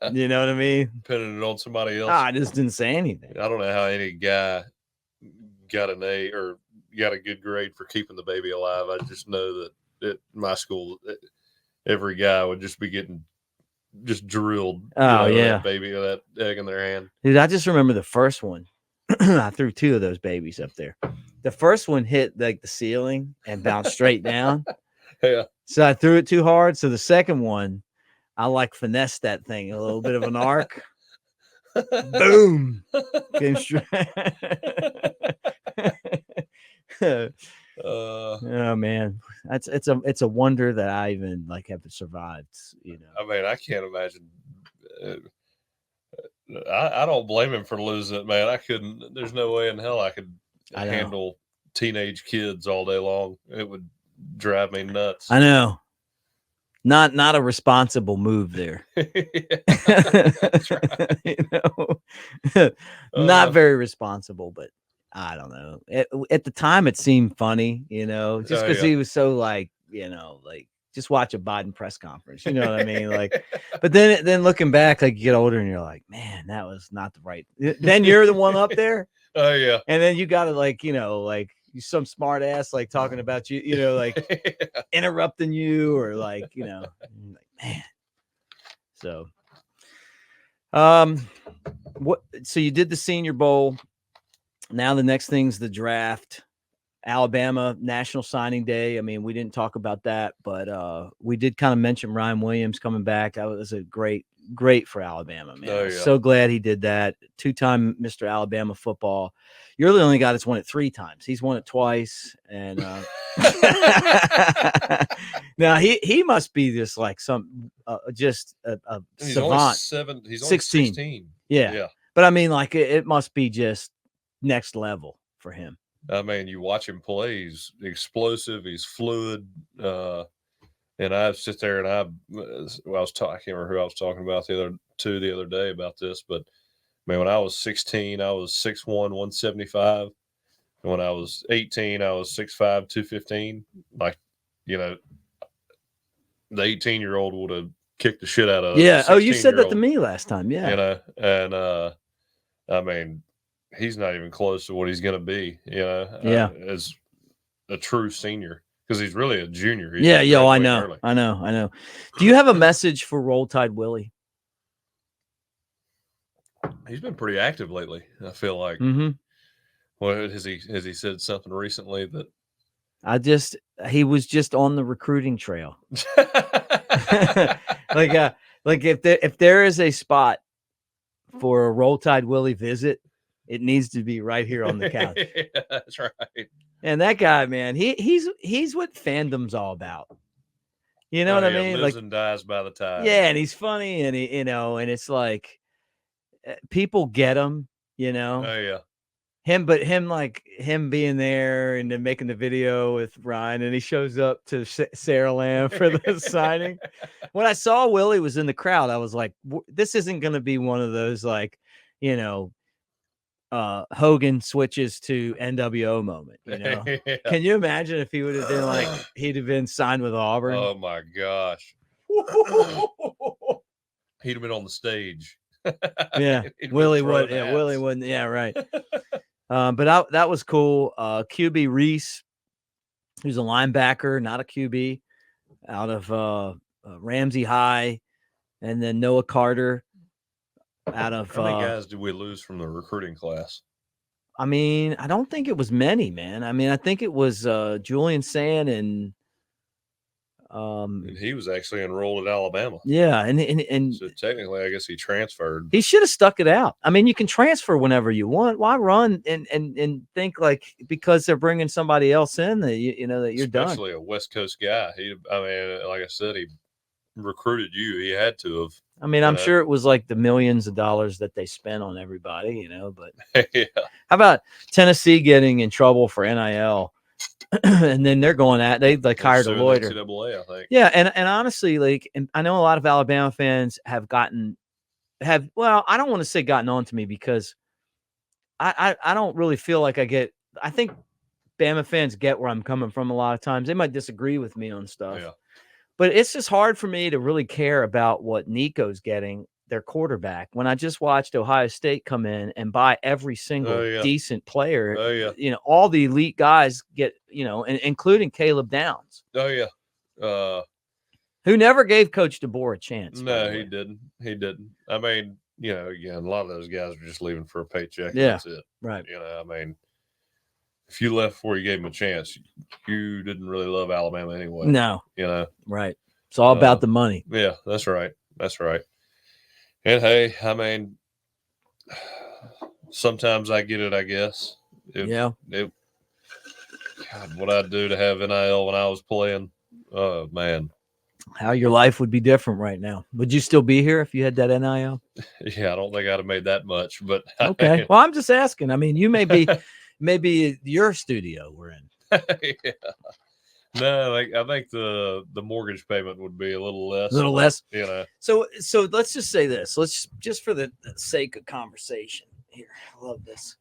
what I mean? Pinning it on somebody else. I just didn't say anything. I don't know how any guy got an A or got a good grade for keeping the baby alive. I just know that at my school, every guy would just be getting just drilled. Oh, yeah. That baby, that egg in their hand. Dude, I just remember the first one. I threw 2 of those babies up there. The first one hit like the ceiling and bounced straight down. Yeah. So I threw it too hard. So the second one, I like finessed that thing, a little bit of an arc. Boom. Came straight. Oh man, it's a wonder that I even like have survived. I mean, I can't imagine. I don't blame him for losing it, man. I couldn't. There's no way in hell I could handle teenage kids all day long. It would drive me nuts. I know. Not a responsible move there. That's right. Not very responsible, but I don't know. At the time, it seemed funny, just because he was so like, like just watch a Biden press conference. You know what I mean? Like, but then looking back, like you get older and you're like, man, that was not the right. Then you're the one up there. Oh yeah. And then you got to like, like some smart ass like talking about you, like interrupting you or like, like, man. So, so you did the Senior Bowl. Now the next thing's the draft. Alabama National Signing Day. I mean, we didn't talk about that, but we did kind of mention Ryan Williams coming back. That was a great for Alabama, man. I'm so glad he did that. 2-time Mr. Alabama football. You really only got to won it 3 times. He's won it twice. And now he must be just like some just a he's savant. He's 16. 16. Yeah. But I mean, like it must be just next level for him. I mean, you watch him play, he's explosive, he's fluid. And I sit there and I can't remember who I was talking about the other day about this, but man, when I was 16, I was 6'1", 175. And when I was 18, I was 6'5", 215. Like, the 18-year-old would have kicked the shit out of. Yeah. Oh, you said that to me last time. Yeah. And I mean, he's not even close to what he's going to be, as a true senior, because he's really a junior. He's I know. Do you have a message for Roll Tide Willie? He's been pretty active lately, I feel like. Mm-hmm. Well, has he said something recently that he was just on the recruiting trail. like if there is a spot for a Roll Tide Willie visit, it needs to be right here on the couch. Yeah, that's right. And that guy, man, he's what fandom's all about. You know what I mean? Lives and dies by the tide. Yeah, and he's funny, and and it's like people get him. Oh yeah. Him being there and then making the video with Ryan, and he shows up to Sarah Lamb for the signing. When I saw Willie was in the crowd, I was like, this isn't going to be one of those like, Hogan switches to NWO moment. Yeah. Can you imagine if he would have been like he'd have been signed with Auburn? Oh my gosh. He'd have been on the stage. Yeah, Willie would. Yeah, Willie wouldn't. Yeah, right. But that was cool. QB Reese, who's a linebacker, not a QB, out of Ramsey High, and then Noah Carter out of. How many guys did we lose from the recruiting class? I mean, I don't think it was many, man. I mean, I think it was Julian Sand and he was actually enrolled at Alabama. Yeah, and so technically, I guess he transferred. He should have stuck it out. I mean, you can transfer whenever you want. Why run and think like because they're bringing somebody else in that that you're done. Especially a West Coast guy. Like I said, he recruited you. He had to have. I mean, I'm sure it was like the millions of dollars that they spent on everybody, but yeah. How about Tennessee getting in trouble for NIL? And then they're going at they hired a lawyer. NCAA, I think. Yeah, and honestly, and I know a lot of Alabama fans have I don't want to say gotten on to me because I don't really feel like I think Bama fans get where I'm coming from a lot of times. They might disagree with me on stuff. Yeah. But it's just hard for me to really care about what Nico's getting, their quarterback, when I just watched Ohio State come in and buy every single decent player. Oh, yeah. All the elite guys get, including Caleb Downs. Oh, yeah. Who never gave Coach DeBoer a chance. No, he didn't. He didn't. I mean, again, a lot of those guys are just leaving for a paycheck. Yeah. That's it. Right. I mean, if you left before you gave him a chance, you didn't really love Alabama anyway. No. Right. It's all about the money. Yeah, that's right. That's right. And hey, I mean, sometimes I get it, I guess. God, what I'd do to have NIL when I was playing. Oh, man. How your life would be different right now. Would you still be here if you had that NIL? Yeah, I don't think I'd have made that much, but okay. Well, I'm just asking. I mean, you may be maybe your studio we're in. Yeah. No, I think the mortgage payment would be a little less. A little less. So let's just say this. Let's just for the sake of conversation here. I love this.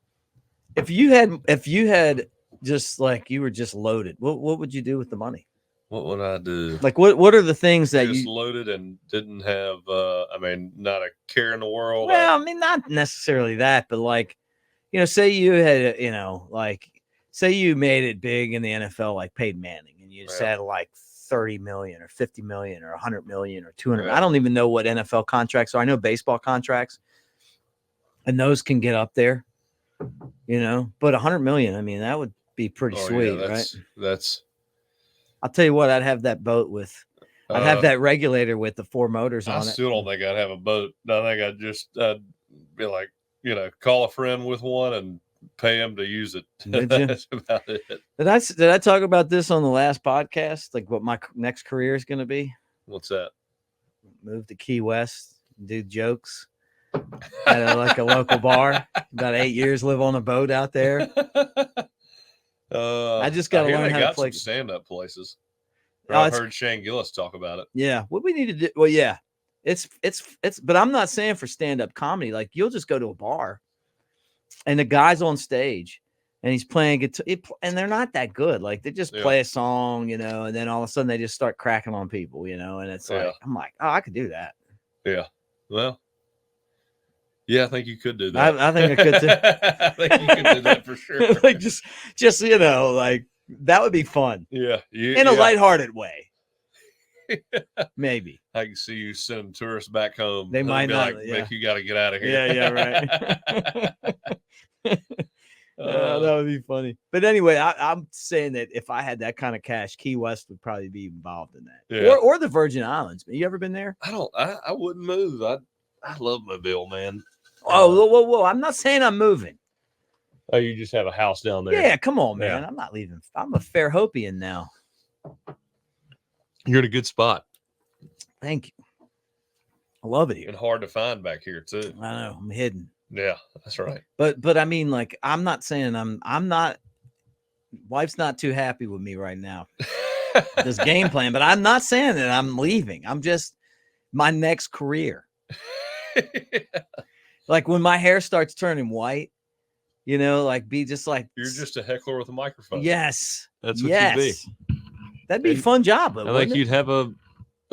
If you had just like you were just loaded, what would you do with the money? What would I do? Like what are the things that just you loaded and didn't have not a care in the world? Well, I mean, not necessarily that, but like, say you had, say you made it big in the NFL, like Peyton Manning, and you just had like 30 million or 50 million or 100 million or 200. I don't even know what NFL contracts are. I know baseball contracts, and those can get up there, but 100 million. I mean, be pretty sweet, yeah, right? That's. I'll tell you what, I'd have that boat with. I'd have that regulator with the 4 motors on it. I still don't think I'd have a boat. I think I'd be like, call a friend with one and pay him to use it. That's about it. Did I talk about this on the last podcast? Like what my next career is going to be? What's that? Move to Key West, do jokes at like a local bar. About 8 years, live on a boat out there. I just got to learn how to play some stand-up places. I've heard Shane Gillis talk about it. Yeah, what we need to do. Well, yeah, it's. But I'm not saying for stand-up comedy. Like you'll just go to a bar, and the guy's on stage, and he's playing guitar, and they're not that good. Like they just play a song, and then all of a sudden they just start cracking on people, and it's like I'm like, oh, I could do that. Yeah. Well. Yeah, I think you could do that. I think I could too. I think you could do that for sure. Like just like that would be fun. Yeah, in a lighthearted way. Maybe I can see you sending tourists back home. They might not. Like, Mick, you got to get out of here. Yeah, right. That would be funny. But anyway, I'm saying that if I had that kind of cash, Key West would probably be involved in that. Yeah. Or the Virgin Islands. You ever been there? I wouldn't move. I love Mobile, man. Oh, whoa! I'm not saying I'm moving. Oh, you just have a house down there. Yeah, come on, man. I'm not leaving. I'm a Fairhopian now. You're in a good spot. Thank you. I love it here. And hard to find back here too. I know. I'm hidden. Yeah, that's right. But I mean, like, I'm not saying I'm not. Wife's not too happy with me right now. This game plan, but I'm not saying that I'm leaving. I'm just my next career. Like when my hair starts turning white, like be just like you're just a heckler with a microphone. Yes, that's what you'd be. That'd be a fun job. I think you'd have a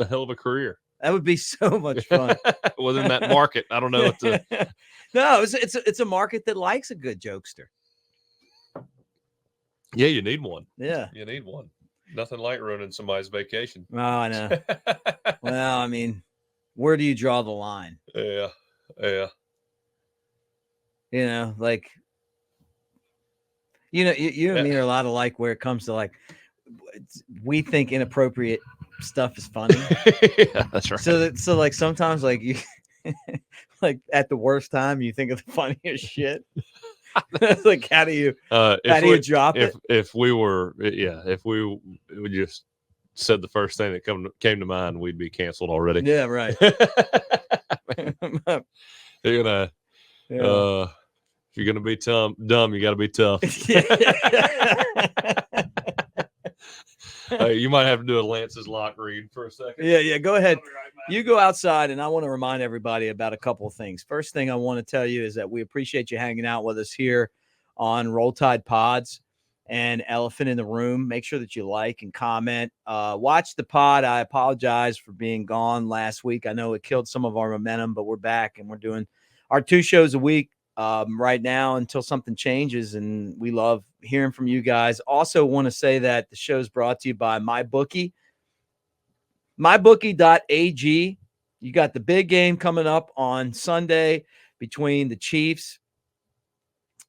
hell of a carear. That would be so much fun within that market. I don't know what to. No, it's a market that likes a good jokester. Yeah, you need one. Yeah, you need one. Nothing like ruining somebody's vacation. Oh, I know. Well, I mean, where do you draw the line? Yeah. Like, you and me are a lot alike where it comes to like, we think inappropriate stuff is funny. Yeah, that's right. So like sometimes like you, like at the worst time you think of the funniest shit. Like how do you drop it? If we just said the first thing that came to mind, we'd be canceled already. Yeah, right. If you're gonna be dumb, you got to be tough. You might have to do a Lance's lock read for a second. Yeah. Go ahead. You go outside, and I want to remind everybody about a couple of things. First thing I want to tell you is that we appreciate you hanging out with us here on Roll Tide Pods and Elephant in the Room. Make sure that you like and comment. Watch the pod. I apologize for being gone last week. I know it killed some of our momentum, but we're back, and we're doing our 2 shows a week right now until something changes, and we love hearing from you guys. Also want to say that the show is brought to you by MyBookie. MyBookie.ag. You got the big game coming up on Sunday between the Chiefs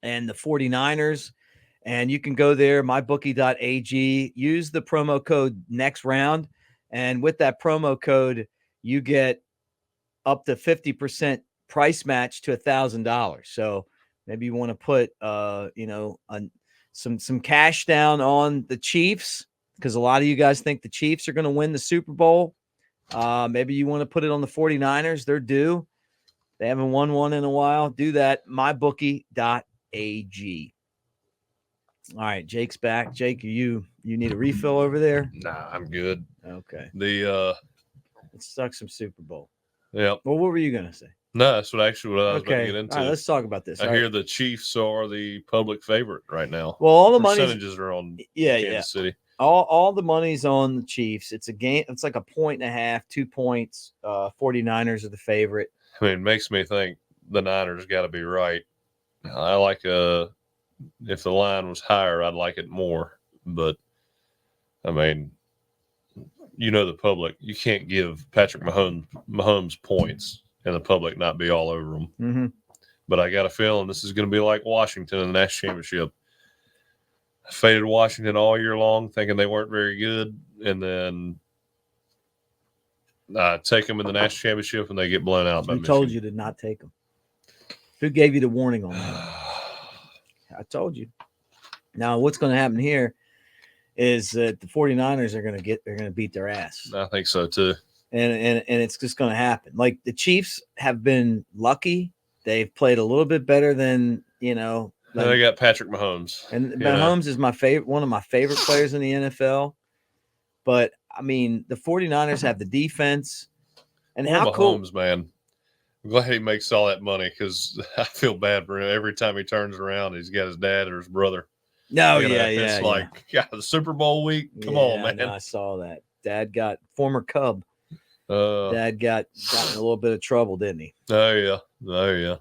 and the 49ers, and you can go there, MyBookie.ag. Use the promo code next round, and with that promo code, you get up to 50% price match to $1,000. So maybe you want to put some cash down on the Chiefs, because a lot of you guys think the Chiefs are going to win the Super Bowl. Maybe you want to put it on the 49ers. They're due. They haven't won one in a while. Do that. MyBookie.ag. All right, Jake's back. Jake, you need a refill over there? Nah, I'm good. Okay. Let's talk some Super Bowl. Yeah. Well, what were you going to say? No, that's what I was about to get into. All right, let's talk about this. I hear the Chiefs are the public favorite right now. Well, all the percentages are on Kansas City. All the money's on the Chiefs. It's a game. It's like 1.5, 2 points. 49ers are the favorite. I mean, it makes me think the Niners got to be right. I like if the line was higher, I'd like it more. But I mean, the public, you can't give Patrick Mahomes points and the public not be all over them. Mm-hmm. But I got a feeling this is going to be like Washington in the national championship. faded Washington all year long, thinking they weren't very good, and then take them in the national championship, and they get blown out. Who told you to not take them? Who gave you the warning on that? I told you. Now, what's going to happen here is that the 49ers are going to beat their ass. I think so too. And it's just going to happen. Like the Chiefs have been lucky. They've played a little bit better than, like, they got Patrick Mahomes. And Mahomes is one of my favorite players in the NFL. But I mean, the 49ers have the defense. And how Mahomes, cool, man. I'm glad he makes all that money because I feel bad for him. Every time he turns around, he's got his dad or his brother. No, It's like, God, the Super Bowl week. Come on, man. I saw that. Dad got former Cub. Dad got in a little bit of trouble, didn't he? Oh yeah.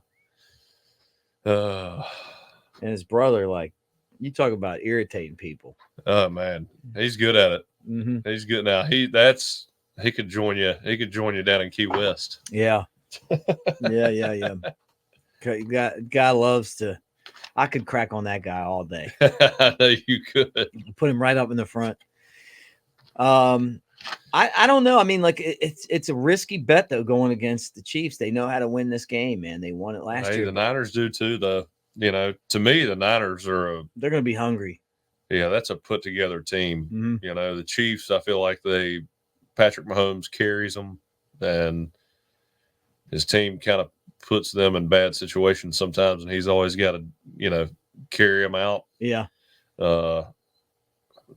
And his brother, like, you talk about irritating people. Oh man, he's good at it. Mm-hmm. He's good now. He could join you. He could join you down in Key West. Yeah. Yeah. Guy loves to. I could crack on that guy all day. I know you could. Put him right up in the front. I don't know. I mean, like it's a risky bet though going against the Chiefs. They know how to win this game, man. They won it last year. The Niners do too, though. To me, the Niners they're going to be hungry. Yeah, that's a put together team. Mm-hmm. The Chiefs, I feel like Patrick Mahomes carries them, and his team kind of puts them in bad situations sometimes, and he's always got to, carry them out. Yeah. The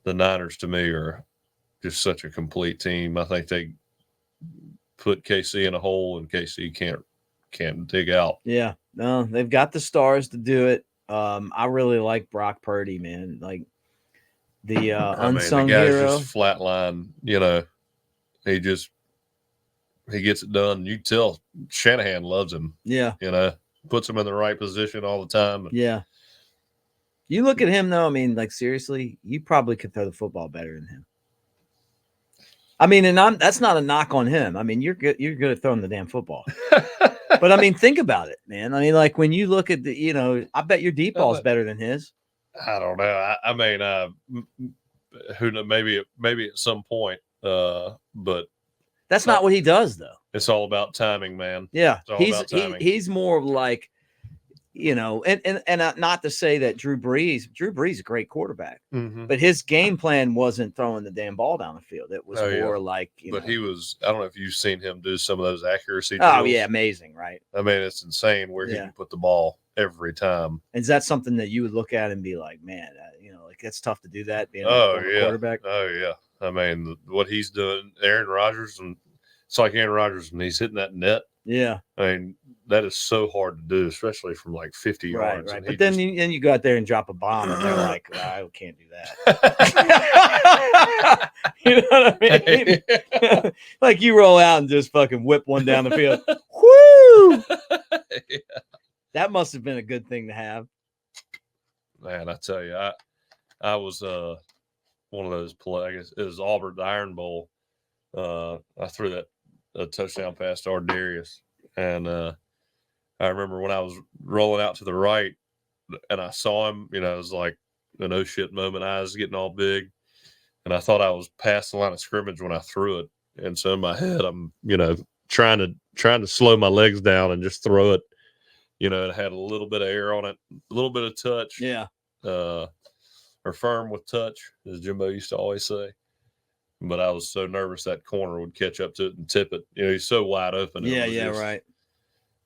Niners, to me, are just such a complete team. I think they put KC in a hole, and KC can't dig out. Yeah. No, they've got the stars to do it. I really like Brock Purdy, man. Like the unsung the guy's hero. Just flatline, he gets it done. You tell Shanahan loves him. Yeah. Puts him in the right position all the time. Yeah. You look at him though. I mean, like seriously, you probably could throw the football better than him. I mean, and that's not a knock on him. I mean, you're good at throwing the damn football. But I mean, think about it, man. I mean, like when you look at I bet your deep ball is better than his. I don't know. I mean, who knows? Maybe at some point. But that's not what he does, though. It's all about timing, man. Yeah, about timing. He's more like, and not to say that Drew Brees is a great quarterback, but his game plan wasn't throwing the damn ball down the field. It was more like, But he was. I don't know if you've seen him do some of those accuracy. Oh drills. Yeah, amazing, right? I mean, it's insane where he can put the ball every time. Is that something that you would look at and be like, man, like it's tough to do that being a quarterback? Oh yeah. I mean, what he's doing, Aaron Rodgers, and it's like Aaron Rodgers when he's hitting that net. Yeah. I mean, that is so hard to do, especially from like 50 yards. Right. But then you go out there and drop a bomb, and they're like, I can't do that. You know what I mean? Like you roll out and just fucking whip one down the field. Woo! Yeah. That must have been a good thing to have. Man, I tell you, I was one of those I guess it was Auburn, the Iron Bowl. I threw that a touchdown pass to Ardarius, and I remember when I was rolling out to the right, and I saw him. It was like an oh shit moment. Eyes getting all big, and I thought I was past the line of scrimmage when I threw it. And so in my head, I'm trying to slow my legs down and just throw it. It had a little bit of air on it, a little bit of touch. Yeah. Or firm with touch, as Jimbo used to always say. But I was so nervous that corner would catch up to it and tip it. He's so wide open. Right.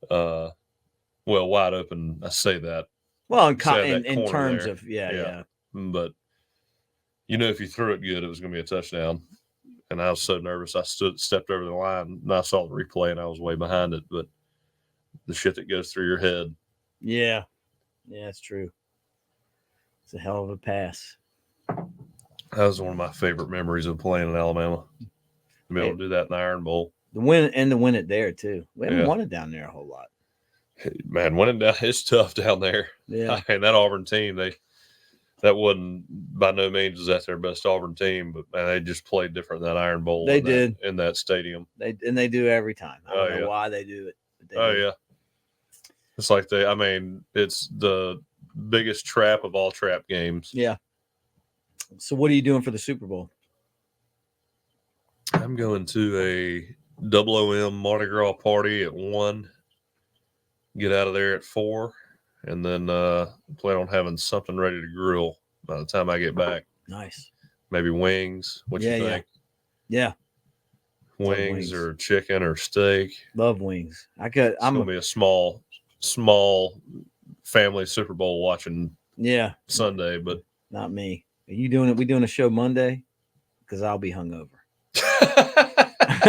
Well, wide open. I say that. Well, in terms there. Of yeah. But if you threw it good, it was going to be a touchdown. And I was so nervous. I stepped over the line, and I saw the replay, and I was way behind it. But the shit that goes through your head. Yeah, it's true. It's a hell of a pass. That was one of my favorite memories of playing in Alabama. To be able to do that in the Iron Bowl. To win it there, too. We haven't won it down there a whole lot. Man, winning down, it's tough down there. Yeah. And that Auburn team, that wasn't by no means was that their best Auburn team, but man, they just played different than that Iron Bowl. They did. In that stadium. They do every time. I don't know why they do it. Yeah. It's like it's the biggest trap of all trap games. Yeah. So what are you doing for the Super Bowl? I'm going to a double OM Mardi Gras party at 1. Get out of there at 4, and then plan on having something ready to grill by the time I get back. Nice. Maybe wings. What you think? Yeah. Wings or chicken or steak. Love wings. I'm gonna be a small family Super Bowl watching. Yeah. Sunday, but not me. Are you doing it? We doing a show Monday? Because I'll be hungover.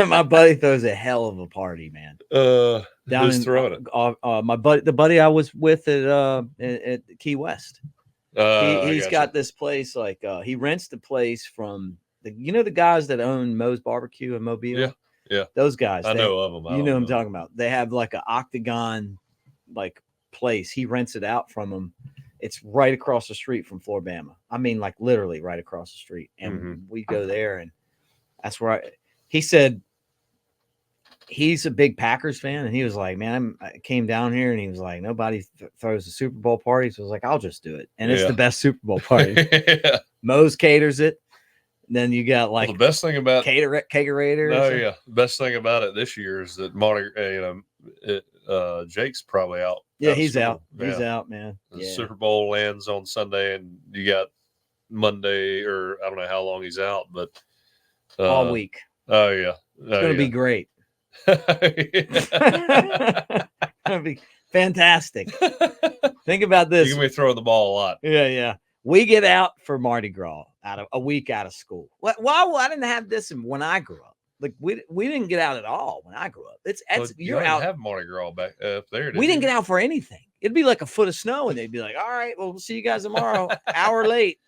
My buddy throws a hell of a party, man. Who's throwing it? My buddy, the buddy I was with at Key West. He's got this place like he rents the place from the guys that own Moe's Barbecue in Mobile. Yeah. Those guys. I know of them. You know what I'm talking about. They have like an octagon like place. He rents it out from them. It's right across the street from Bama. I mean, like literally right across the street. And we go there, and that's where he said he's a big Packers fan. And he was like, man, I came down here, and he was like, nobody throws a Super Bowl party. So I was like, I'll just do it. And it's the best Super Bowl party. Moe's caters it. And then you got like the best thing about Kegerator. Oh yeah. The best thing about it this year is that Jake's probably out. Yeah, he's out. He's out, man. The Super Bowl lands on Sunday, and you got Monday, or I don't know how long he's out, but all week. Oh yeah, it's gonna be great. It's gonna be fantastic. Think about this. You're gonna be throwing the ball a lot. Yeah. We get out for Mardi Gras a week out of school. Well, I didn't have this when I grew up. Like we didn't get out at all when I grew up. You're out. Have Mardi Gras back up there. We didn't get out for anything. It'd be like a foot of snow, and they'd be like, "All right, well, we'll see you guys tomorrow." Hour late.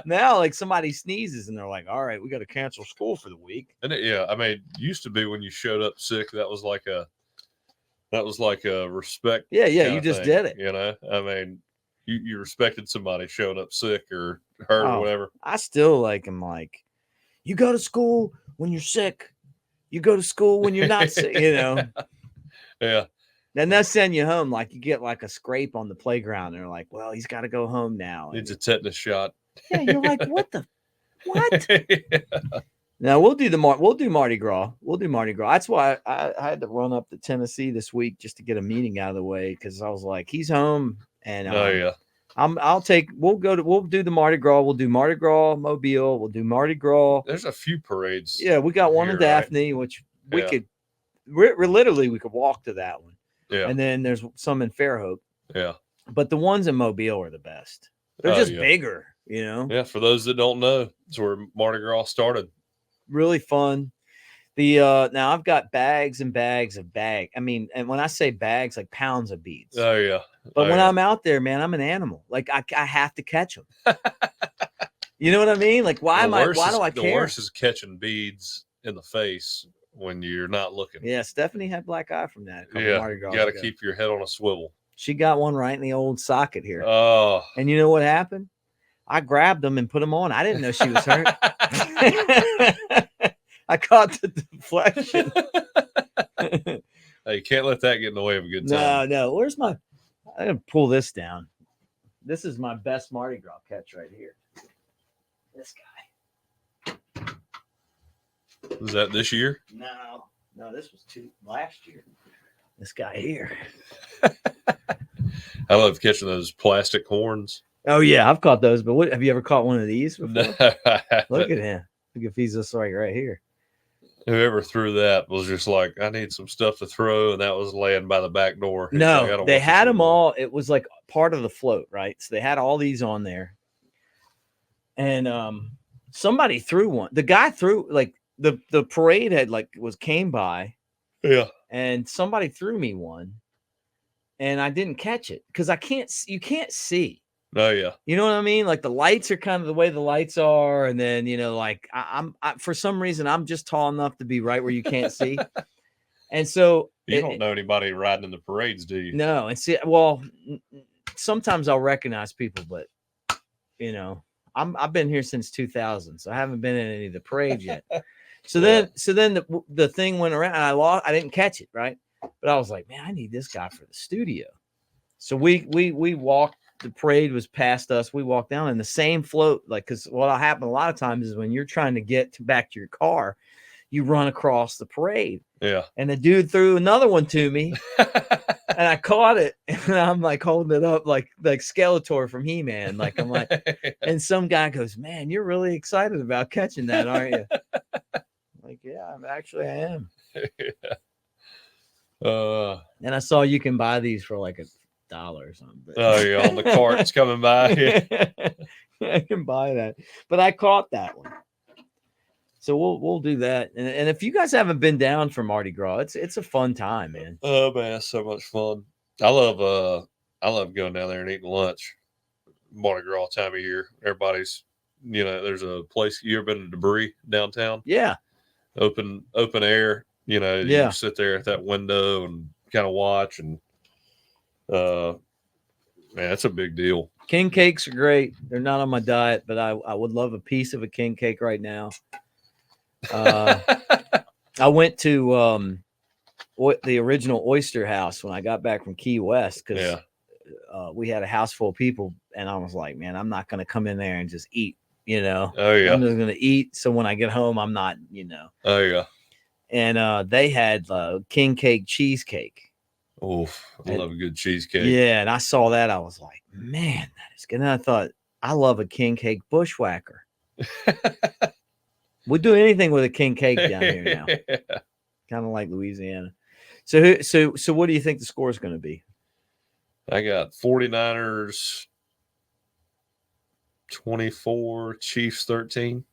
Now, like somebody sneezes, and they're like, "All right, we got to cancel school for the week." And I mean, used to be when you showed up sick, that was like a respect. Yeah, you just did it. You know, I mean, you respected somebody showing up sick or hurt or whatever. I still am like. You go to school when you're sick. You go to school when you're not sick, Yeah. And they'll send you home. Like you get like a scrape on the playground. They're like, well, he's got to go home now. Needs a tetanus shot. Yeah. You're like, what? Now we'll do Mardi Gras. We'll do Mardi Gras. That's why I had to run up to Tennessee this week just to get a meeting out of the way. Cause I was like, he's home. And we'll do the Mardi Gras. We'll do Mardi Gras Mobile. We'll do Mardi Gras. There's a few parades. Yeah, we got one in Daphne, which we could literally we could walk to that one. Yeah. And then there's some in Fairhope. Yeah. But the ones in Mobile are the best. They're just bigger, you know. Yeah, for those that don't know, it's where Mardi Gras started. Really fun. Now I've got bags and bags of bag. I mean, and when I say bags, like pounds of beads. Oh yeah. But when I'm out there, man, I'm an animal. Like I have to catch them. You know what I mean? Like why do I care? The worst is catching beads in the face when you're not looking. Yeah, Stephanie had black eye from that. You got to keep your head on a swivel. She got one right in the old socket here. Oh. And you know what happened? I grabbed them and put them on. I didn't know she was hurt. I caught the deflection. Hey, you can't let that get in the way of a good time. No. Where's I'm going to pull this down. This is my best Mardi Gras catch right here. This guy. Was that this year? No, this was last year. This guy here. I love catching those plastic horns. Oh, yeah, I've caught those. But have you ever caught one of these before? No, Look at him. Look if he's just right here. Whoever threw that was just like, I need some stuff to throw, and that was laying by the back door. No, they had them all. It was like part of the float, right? So they had all these on there, and somebody threw one. The guy threw the parade had came by, yeah, and somebody threw me one, and I didn't catch it because you can't see. Oh yeah, you know what I mean. Like the lights are kind of the way the lights are, and then I'm for some reason I'm just tall enough to be right where you can't see, and so you don't know anybody riding in the parades, do you? No, and see, well, sometimes I'll recognize people, but I've been here since 2000, so I haven't been in any of the parades yet. So then the thing went around, and I didn't catch it, right? But I was like, man, I need this guy for the studio. So we walked the parade was past us. We walked down in the same float, like, because what'll happen a lot of times is when you're trying to get back to your car, you run across the parade. Yeah. And the dude threw another one to me, and I caught it, and I'm like holding it up like Skeletor from He-Man. Like, I'm like, and some guy goes, "Man, you're really excited about catching that, aren't you?" I'm like, yeah, I am. Yeah. And I saw you can buy these for like $1 or something. Oh yeah, on the carts coming by. Yeah. I can buy that, but I caught that one. So we'll do that. And if you guys haven't been down for Mardi Gras, it's a fun time, man. Oh man, it's so much fun. I love going down there and eating lunch. Mardi Gras time of year. Everybody's, there's a place. You ever been to Debris downtown? Yeah. Open air. You sit there at that window and kind of watch, and man, it's a big deal. King cakes are great. They're not on my diet, but I would love a piece of a king cake right now. I went to the original Oyster House when I got back from Key West, because we had a house full of people, and I was like, man, I'm not going to come in there and just eat, Oh yeah, I'm just going to eat. So when I get home, I'm not, Oh yeah. And they had king cake cheesecake. Oh, I love a good cheesecake. Yeah, and I saw that. I was like, man, that is good. And I thought, I love a king cake bushwhacker. We'll do anything with a king cake down here now. Kind of like Louisiana. So what do you think the score is going to be? I got 49ers 24, Chiefs 13.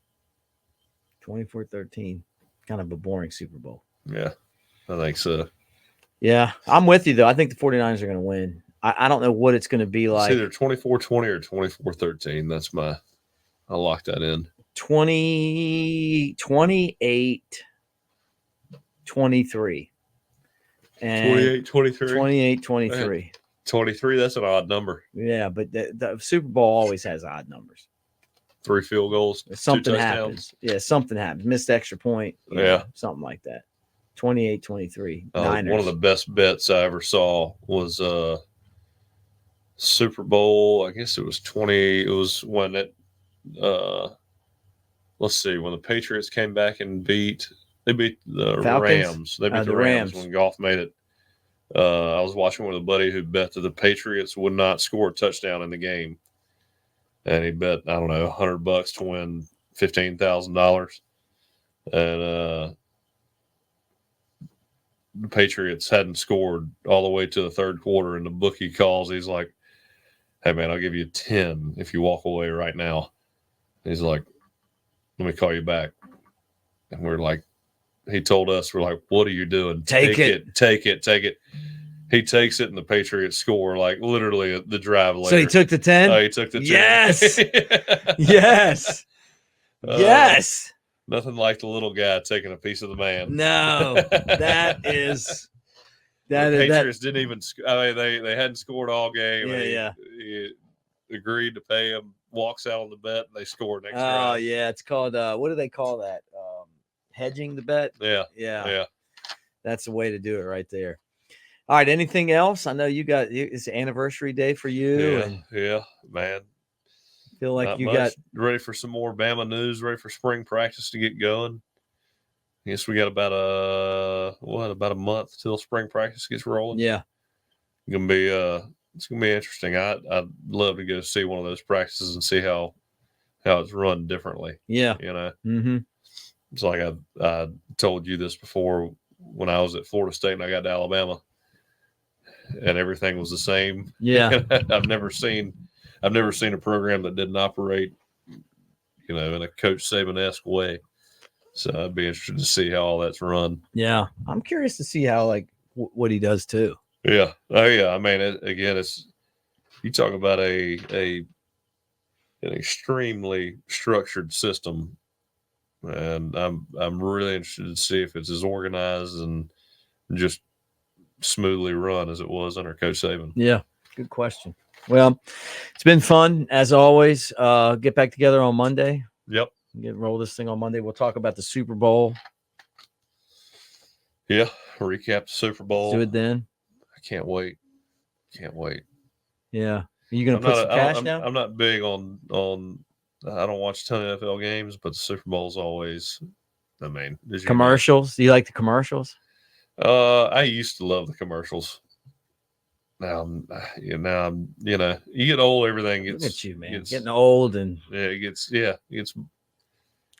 24-13. Kind of a boring Super Bowl. Yeah, I think so. Yeah, I'm with you, though. I think the 49ers are going to win. I don't know what it's going to be like. It's either 24-20 or 24-13. I locked that in. 28-23. And 28-23. 28-23. 23, that's an odd number. Yeah, but the Super Bowl always has odd numbers. 3 field goals. Something happens. Yeah, something happens. Missed extra point. Yeah. Something like that. 28-23. One of the best bets I ever saw was Super Bowl. I guess it was 20. It was when when the Patriots came back and beat the Falcons? Rams. They beat the Rams when Goff made it. I was watching with a buddy who bet that the Patriots would not score a touchdown in the game. And he bet, I don't know, $100 to win $15,000. And the Patriots hadn't scored all the way to the third quarter, and the bookie calls. He's like, "Hey man, I'll give you 10 if you walk away right now." He's like, "Let me call you back." And we're like, he told us, we're like, "What are you doing? Take it. Take it. He takes it, and the Patriots score like literally the drive later. So he took the 10? Oh, he took the 10. Yes. Yes. Yes. Nothing like the little guy taking a piece of the man. No, the Patriots didn't even. I mean, they hadn't scored all game. Yeah, he agreed to pay him. Walks out on the bet, and they scored next Oh round. yeah, it's called what do they call that? Hedging the bet. Yeah. That's the way to do it right there. All right. Anything else? I know it's anniversary day for you. Yeah, man. Feel like Not you much. got Ready for some more Bama news, ready for spring practice to get going. I guess we got about a month till spring practice gets rolling. Yeah. It's gonna be interesting. I'd love to go see one of those practices and see how it's run differently. Yeah. Mm-hmm. It's like I told you this before when I was at Florida State and I got to Alabama and everything was the same. Yeah. I've never seen a program that didn't operate, in a Coach Saban-esque way. So I'd be interested to see how all that's run. Yeah. I'm curious to see how, what he does too. Yeah. Oh yeah. I mean, it's, you talk about an extremely structured system, and I'm really interested to see if it's as organized and just smoothly run as it was under Coach Saban. Yeah. Good question. Well, it's been fun as always. Get back together on Monday. Yep. Roll this thing on Monday. We'll talk about the Super Bowl. Yeah. Recap the Super Bowl. Let's do it then. I can't wait. Yeah. Are you going to put some cash down? I'm not big on. I don't watch a ton of NFL games, but the Super Bowl's always. I mean, commercials. Do you like the commercials? I used to love the commercials. Now I'm you get old, everything gets. Look at you, man. Getting old and it gets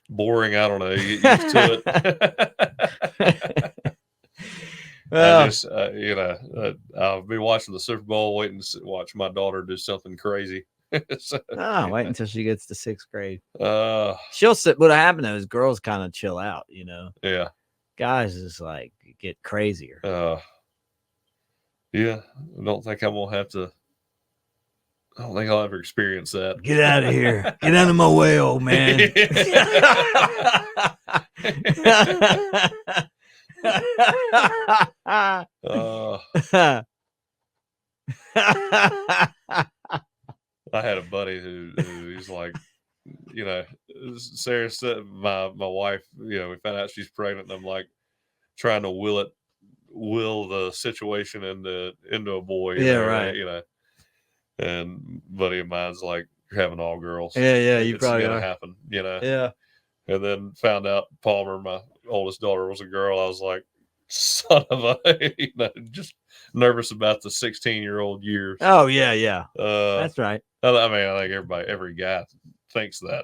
boring. I don't know. You get used to it. Well, I'll be watching the Super Bowl, waiting to watch my daughter do something crazy. Wait until she gets to 6th grade. She'll sit. What happened though is girls kind of chill out, Yeah. Guys just like get crazier. Yeah. I don't think I'm gonna have to. I don't think I'll ever experience that. Get out of here. Get out of my way, old man. I had a buddy who's like, Sarah said, my wife, we found out she's pregnant, and I'm like trying to will the situation into a boy. Right. And buddy of mine's like, you're having all girls. Yeah, you probably gonna are. happen, Yeah. And then found out Palmer, my oldest daughter, was a girl. I was like, son of a, just nervous about the 16-year-old years. Oh yeah. That's right. I mean, I think every guy thinks that,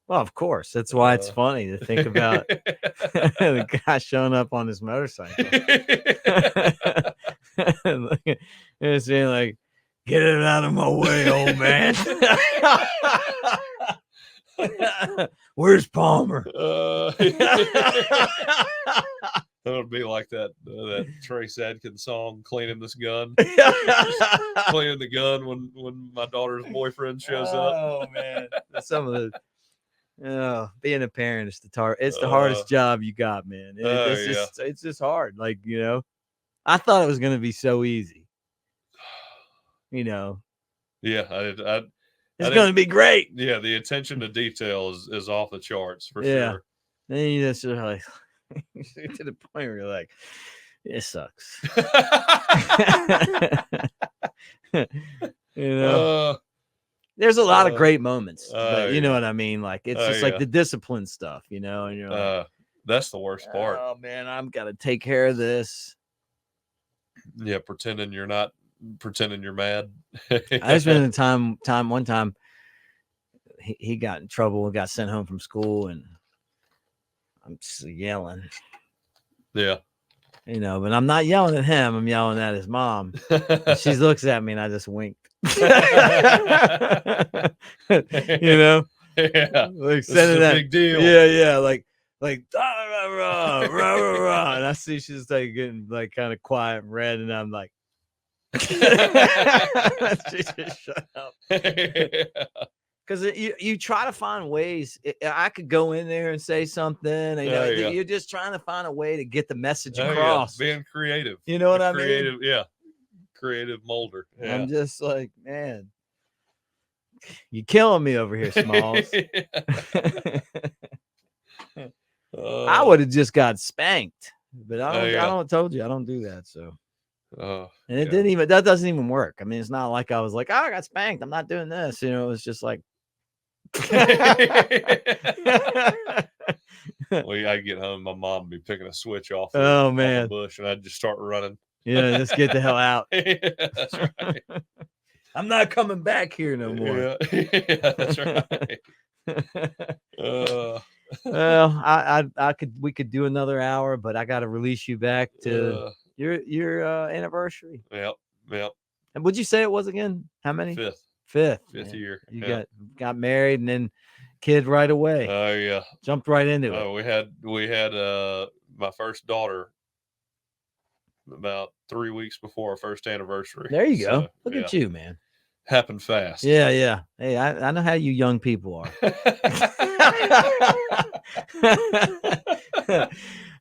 Well, of course. That's why it's funny to think about the guy showing up on his motorcycle. And saying like, get it out of my way, old man. Where's Palmer? That would be like that Trace Adkins song, "Cleaning This Gun." Cleaning the gun when my daughter's boyfriend shows up. Oh man, some of the being a parent is the hardest job you got, man. It's just hard. Like I thought it was gonna be so easy. Yeah, it's gonna be great. Yeah, the attention to detail is off the charts for sure. Then you just like to the point where you're like, it sucks. There's a lot of great moments, but you know what I mean? Like it's just like the discipline stuff, and you're like, that's the worst part. Oh man, I've got to take care of this. Yeah, pretending you're mad. I spent one time he got in trouble and got sent home from school, and I'm just yelling. Yeah. But I'm not yelling at him. I'm yelling at his mom. She looks at me and I just winked. Yeah. Like sending that big deal. Yeah. Like rah, rah, rah, rah, rah. And I see she's like getting like kind of quiet and red, and I'm like, she just shut up. Because you try to find ways. I could go in there and say something. You're just trying to find a way to get the message across. Being creative. You know what I mean? Yeah. Creative molder. Yeah. I'm just like, man, you're killing me over here, Smalls. I would have just got spanked, but I told you I don't do that. So. And it didn't even. That doesn't even work. I mean, it's not like I was like, I got spanked, I'm not doing this. It was just like. Well, I get home, my mom would be picking a switch off the bush, and I'd just start running. Yeah, just get the hell out. That's right. I'm not coming back here no more. Yeah, that's right. Well, we could do another hour, but I got to release you back to your anniversary. Yep. And would you say it was again? How many? Fifth year. You got married and then kid right away. Oh yeah. Jumped right into it. We had my first daughter about 3 weeks before our first anniversary. There you go. Look at you, man. Happened fast. Yeah. Hey, I know how you young people are.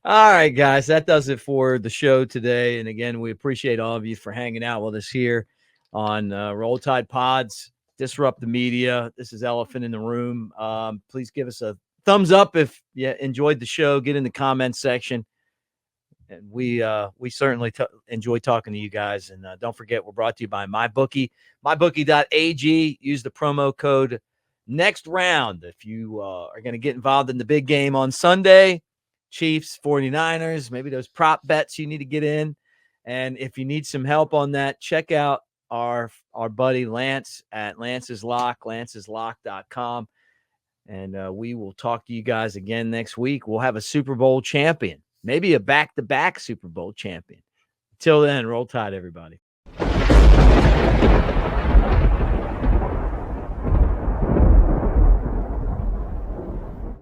All right, guys, that does it for the show today. And again, we appreciate all of you for hanging out with us here on Roll Tide Pods, Disrupt the Media. This is Elephant in the Room. Please give us a thumbs up if you enjoyed the show. Get in the comments section. And we certainly enjoy talking to you guys. And don't forget, we're brought to you by MyBookie, mybookie.ag. Use the promo code next round if you are going to get involved in the big game on Sunday. Chiefs, 49ers, maybe those prop bets you need to get in. And if you need some help on that, check out our buddy Lance at Lance's Lock, lanceslock.com. And we will talk to you guys again next week. We'll have a Super Bowl champion, maybe a back-to-back Super Bowl champion. Till then, roll tide, everybody.